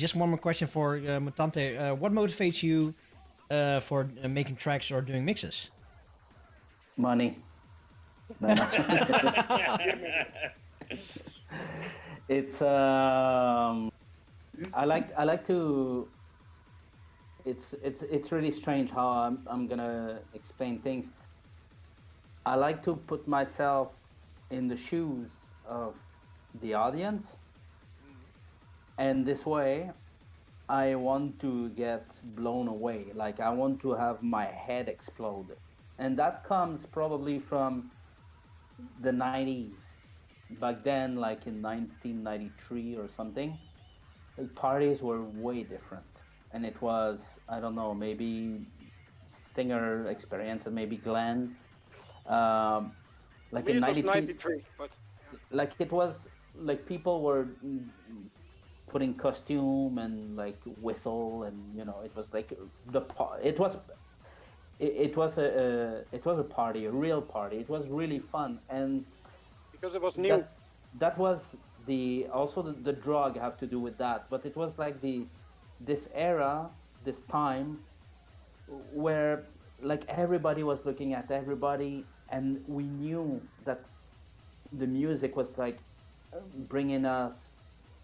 just one more question for Mutante. What motivates you for making tracks or doing mixes? Money. No, no. It's I like to. It's really strange how I'm gonna explain things. I like to put myself in the shoes of the audience, and this way I want to get blown away. Like I want to have my head explode, and that comes probably from the 90s. Back then, like in 1993 or something, the parties were way different, and it was, I don't know, maybe Stinger experience and maybe Glenn. Like in 93, but like it was like people were putting costume and like whistle, and you know, it was like it was a party, a real party. It was really fun, and because it was new. That was the drug have to do with that, but it was like this era, this time where like everybody was looking at everybody, and we knew that the music was like bringing us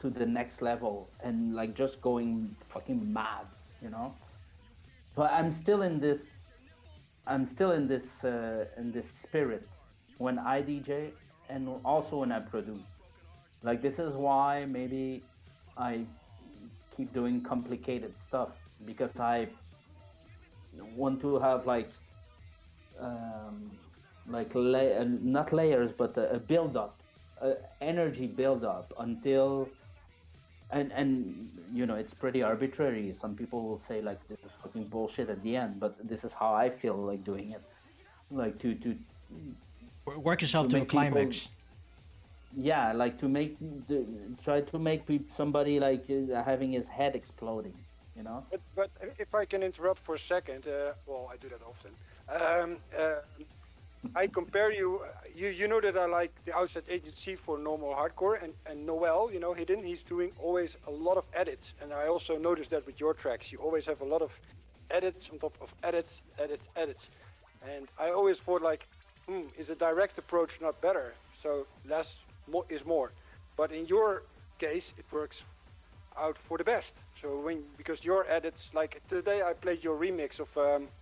to the next level and like just going fucking mad, you know. So I'm still in this spirit when I DJ and also when I produce. Like this is why maybe I keep doing complicated stuff, because I want to have like not layers, but a build up, energy build up until, and you know, it's pretty arbitrary. Some people will say like this is fucking bullshit at the end, but this is how I feel like doing it, like to work yourself to a climax. Yeah, like try to make somebody like having his head exploding, you know. But if I can interrupt for a second, well, I do that often. I compare you. You know that I like the Outside Agency for normal hardcore, and Noel, you know, he's doing always a lot of edits, and I also noticed that with your tracks, you always have a lot of edits on top of edits, and I always thought like, is a direct approach not better? So less is more, but in your case, it works out for the best. So because your edits, like today I played your remix of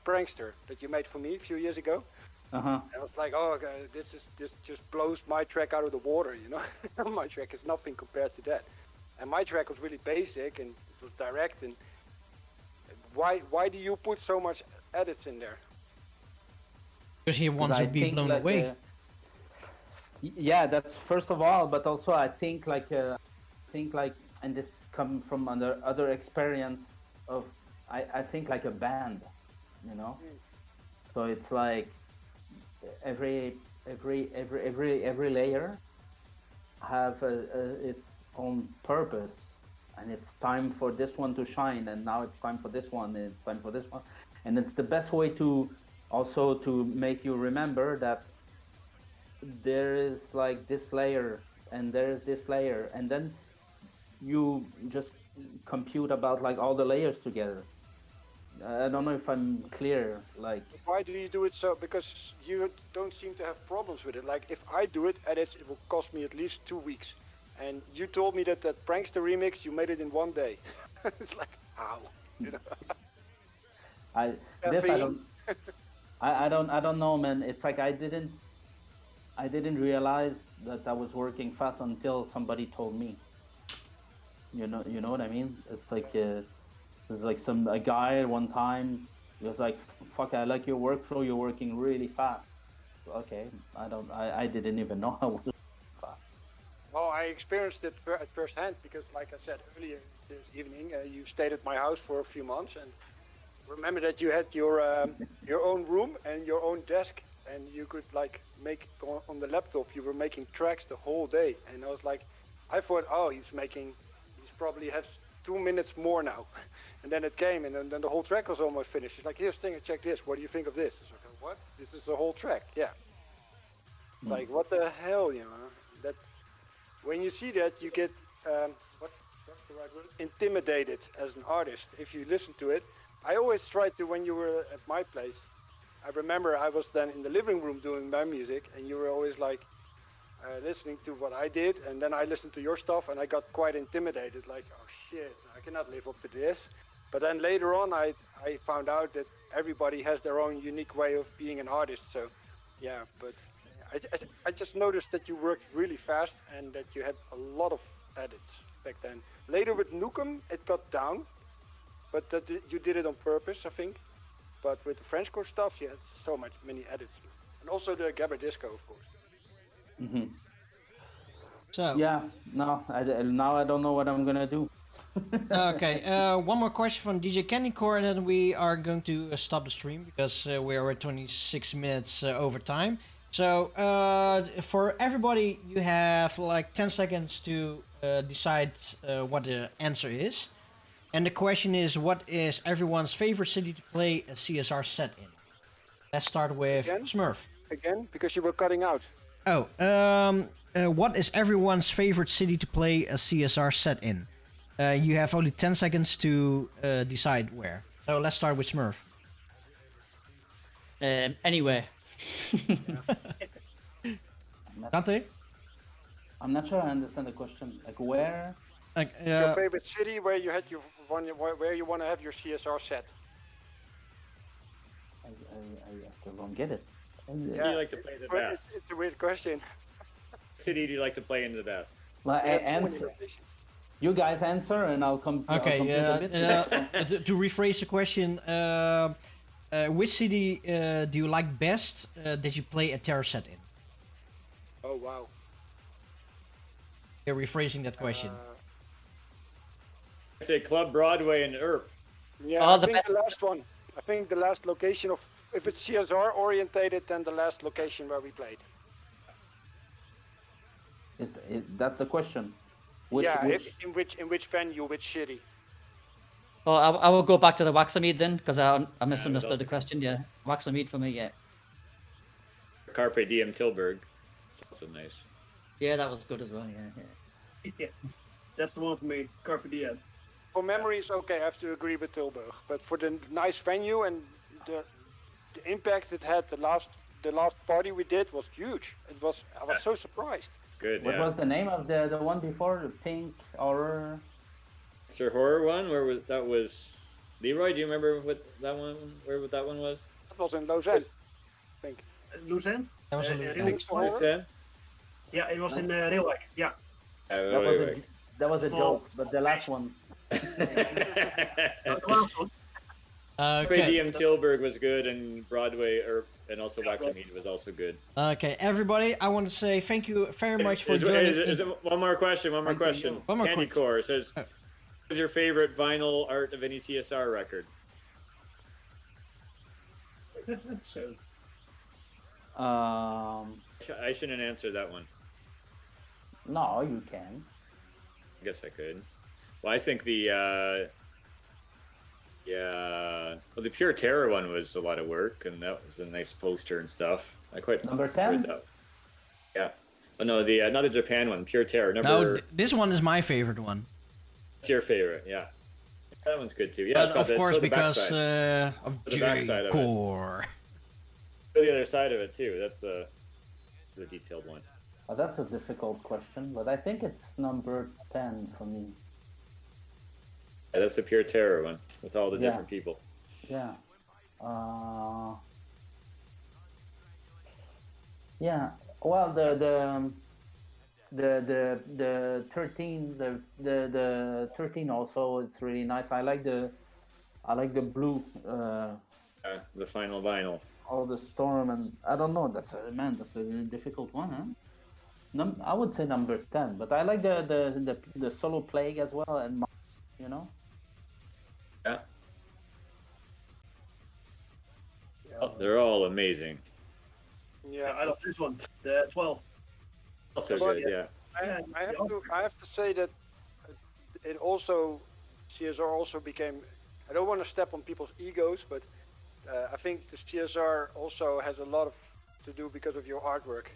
Prankster that you made for me a few years ago. Uh-huh. I was like, oh, okay, this just blows my track out of the water, you know. My track is nothing compared to that, and my track was really basic and it was direct. And why do you put so much edits in there? Because he wants to be blown away. Yeah, that's first of all, but also I think like, and this comes from other experience of, I think like a band, you know. So it's like every layer have its own purpose, and it's time for this one to shine, and now it's time for this one, and it's time for this one, and it's the best way to also to make you remember that there is like this layer and there's this layer, and then you just compute about like all the layers together. I don't know if I'm clear. Like, why do you do it so? Because you don't seem to have problems with it. Like, if I do it, edits, it will cost me at least 2 weeks, and you told me that Prankster remix you made it in 1 day. It's like how, you know. I Caffeine. I don't know, man. It's like I didn't realize that I was working fast until somebody told me. You know what I mean? It's like there's like a guy one time. He was like, "Fuck, I like your workflow. You're working really fast." Okay, I didn't even know I was fast. Well, I experienced it at first hand because, like I said earlier this evening, you stayed at my house for a few months, and remember that you had your own room and your own desk, and you could like make on the laptop. You were making tracks the whole day, and I was like, I thought, oh, he's probably has 2 minutes more now, and then it came, and then the whole track was almost finished. He's like, here's Stinger, check this. What do you think of this? I was like, what? This is the whole track? Yeah. Like, what the hell, you know? That when you see that, you get what's the right word? Intimidated as an artist if you listen to it. I always tried to, when you were at my place, I remember I was then in the living room doing my music, and you were always like listening to what I did, and then I listened to your stuff, and I got quite intimidated, like, oh shit, I cannot live up to this. But then later on, I found out that everybody has their own unique way of being an artist, so yeah, but I just noticed that you worked really fast and that you had a lot of edits back then. Later with Nukem, it got down, but you did it on purpose, I think. But with the Frenchcore stuff, you had many edits. And also the Gabber Disco, of course. Mm-hmm. So yeah, no, now I don't know what I'm gonna do. okay, one more question from DJ Candycore, and then we are going to stop the stream because we are at 26 minutes over time. So for everybody, you have like 10 seconds to decide what the answer is. And the question is, what is everyone's favorite city to play a CSR set in? Let's start with Smurf. Again, because you were cutting out. Oh, what is everyone's favorite city to play a CSR set in? You have only 10 seconds to decide where. So let's start with Smurf. Anywhere. Dante? I'm not sure I understand the question. Like where? Like, your favorite city where you had where you want to have your CSR set? I still don't get it. Yeah, do you like to play the best? It's a weird question. City do you like to play in the best? Well, answer. You guys answer, and I'll come. Okay. To rephrase the question, which city do you like best that you play a terror set in? Oh wow. You're rephrasing that question. I say Club Broadway and Earp. Yeah, I think the last one. I think the last location of, if it's CSR orientated, then the last location where we played. That's the question? In which venue, which city? Oh, I will go back to the Waxamead then, because I misunderstood the question. Yeah, Waxamead for me, yeah. Carpe Diem Tilburg. It's also nice. Yeah, that was good as well. Yeah. That's the one for me. Carpe Diem. For memories, okay, I have to agree with Tilburg. But for the nice venue and the impact it had, the last party we did was huge. I was so surprised. Good. What was the name of the one before, the Pink Horror? Sir Horror one? That was Leroy? Do you remember what that one? Where that one was? That was in Lausanne, I think. Lausanne? That was in Lausanne. Yeah, it was in Reelwijk. Yeah. That was a joke, but the last one. Carpe Diem Tilburg was good, and Broadway, and also Waxamead was also good. Okay, everybody, I want to say thank you very much for joining. One more question. Candy Core says, what is your favorite vinyl art of any CSR record? I shouldn't answer that one. No, you can. I guess I could. Well, I think the the Pure Terror one was a lot of work, and that was a nice poster and stuff. I quite number 10. That. Yeah. Oh no, not the Japan one. Pure Terror. This one is my favorite one. It's your favorite, yeah. That one's good too. Yeah, of course, because of J-Core. The other side of it too. That's the detailed one. That's a difficult question, but I think it's number 10 for me. Yeah, that's the pure terror one with all the Yeah. different people. Yeah. Yeah. Well, the 13 the 13 also, it's really nice. I like the blue The final vinyl. or the storm, and I don't know, that's a difficult one, huh? I would say number 10, but I like the solo plague as well, and you know. Yeah. Oh, they're all amazing. Yeah, I love this one, the 12. Also But good, yeah. I have to say that it also, CSR also became, I don't want to step on people's egos, but I think the CSR also has a lot of to do because of your artwork.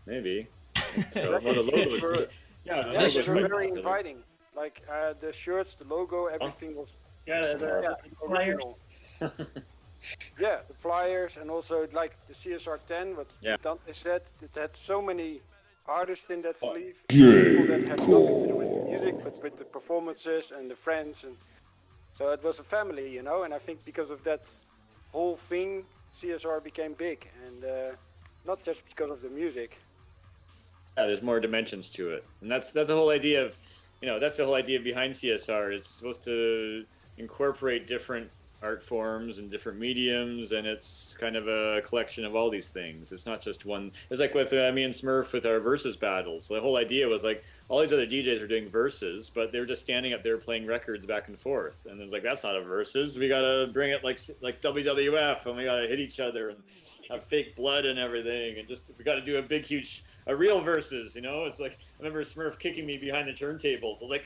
Maybe. So, well, the logo yeah, the Yes, logo's you're quite very popular. inviting. Like the shirts, the logo, everything was The original. Yeah, the flyers, and also like the CSR 10, what Dante said, it had so many artists in that sleeve. People that had nothing to do with the music, but with the performances and the friends, and so it was a family, you know. And I think because of that whole thing, CSR became big, and not just because of the music. Yeah, there's more dimensions to it, and that's the whole idea of, that's the whole idea behind CSR. It's supposed to incorporate different art forms and different mediums, and it's kind of a collection of all these things. It's not just one. It's like with me and Smurf with our versus battles. The whole idea was like all these other DJs are doing verses, but they were just standing up there playing records back and forth, and it was like, that's not a versus. We gotta bring it like WWF, and we gotta hit each other and have fake blood and everything, and just we gotta do a real versus. It's like I remember Smurf kicking me behind the turntables. I was like,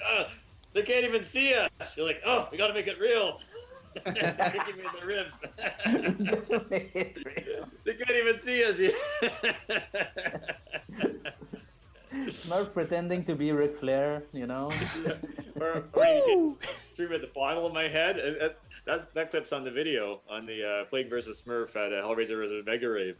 they can't even see us. You're like, we gotta make it real. Kicking me in the ribs. They can't even see us yet. Not pretending to be Ric Flair, Or threw me at the bottle of my head. That clip's on the video on the Plague vs. Smurf at Hellraiser vs. Mega Rave.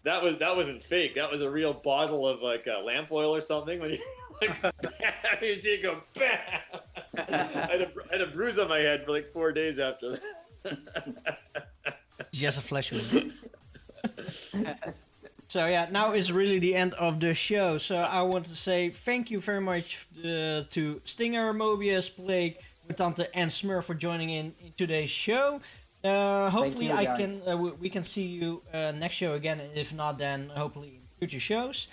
That wasn't fake. That was a real bottle of like lamp oil or something. When you you see it go bam. I had a bruise on my head for like 4 days after that. Just a flash wound. So yeah, now is really the end of the show. So I want to say thank you very much to Stinger, Mobius, Plague, Mutante, and Smurf for joining in today's show. Hopefully we can see you next show again. If not, then hopefully in future shows.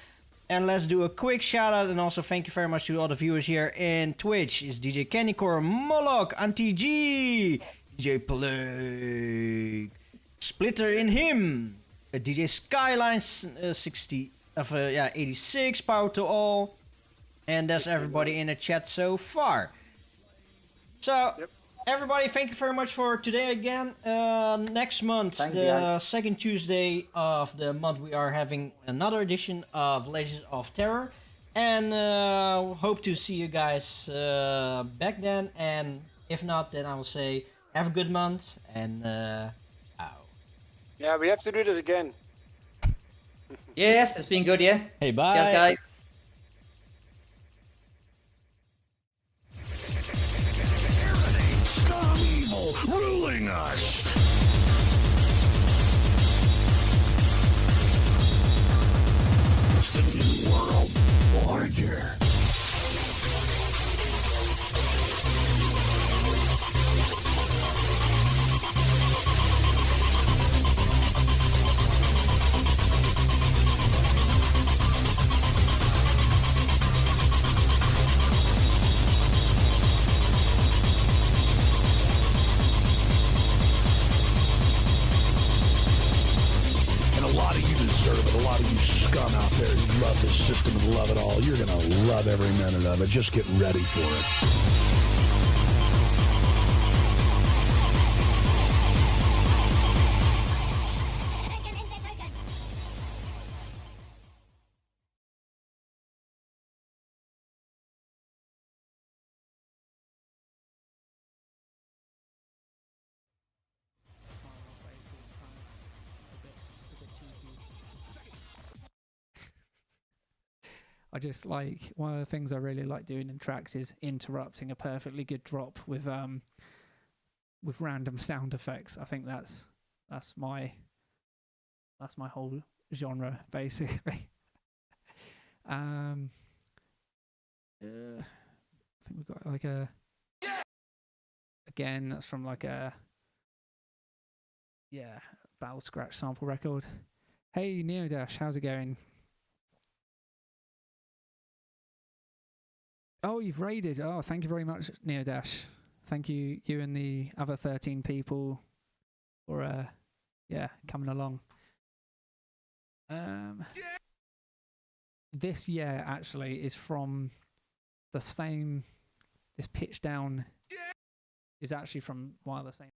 And let's do a quick shout out, and also thank you very much to all the viewers here in Twitch. It's DJ Kennycore, Moloch, Auntie G, DJ Plague, Splitter in Him, DJ Skyline 86, power to all, and that's everybody in the chat so far. So. Yep. Everybody, thank you very much for today again. Next month, second Tuesday of the month, we are having another edition of Legends of Terror. And hope to see you guys back then. And if not, then I will say have a good month. And Yeah, we have to do this again. Yes, it's been good, yeah. Hey, bye. Cheers, guys. Ruling us. The new world order. A lot of you scum out there who love this system and love it all, you're going to love every minute of it. Just get ready for it. I just like, one of the things I really like doing in tracks is interrupting a perfectly good drop with random sound effects. I think that's my whole genre basically. I think we've got like a, again, that's from like a, yeah, Battle Scratch sample record. Hey Neodash, how's it going? Oh, you've raided. Oh, thank you very much, Neodash. Thank you, you and the other 13 people for yeah, coming along. This actually is from the same, this pitch down is actually from one of the same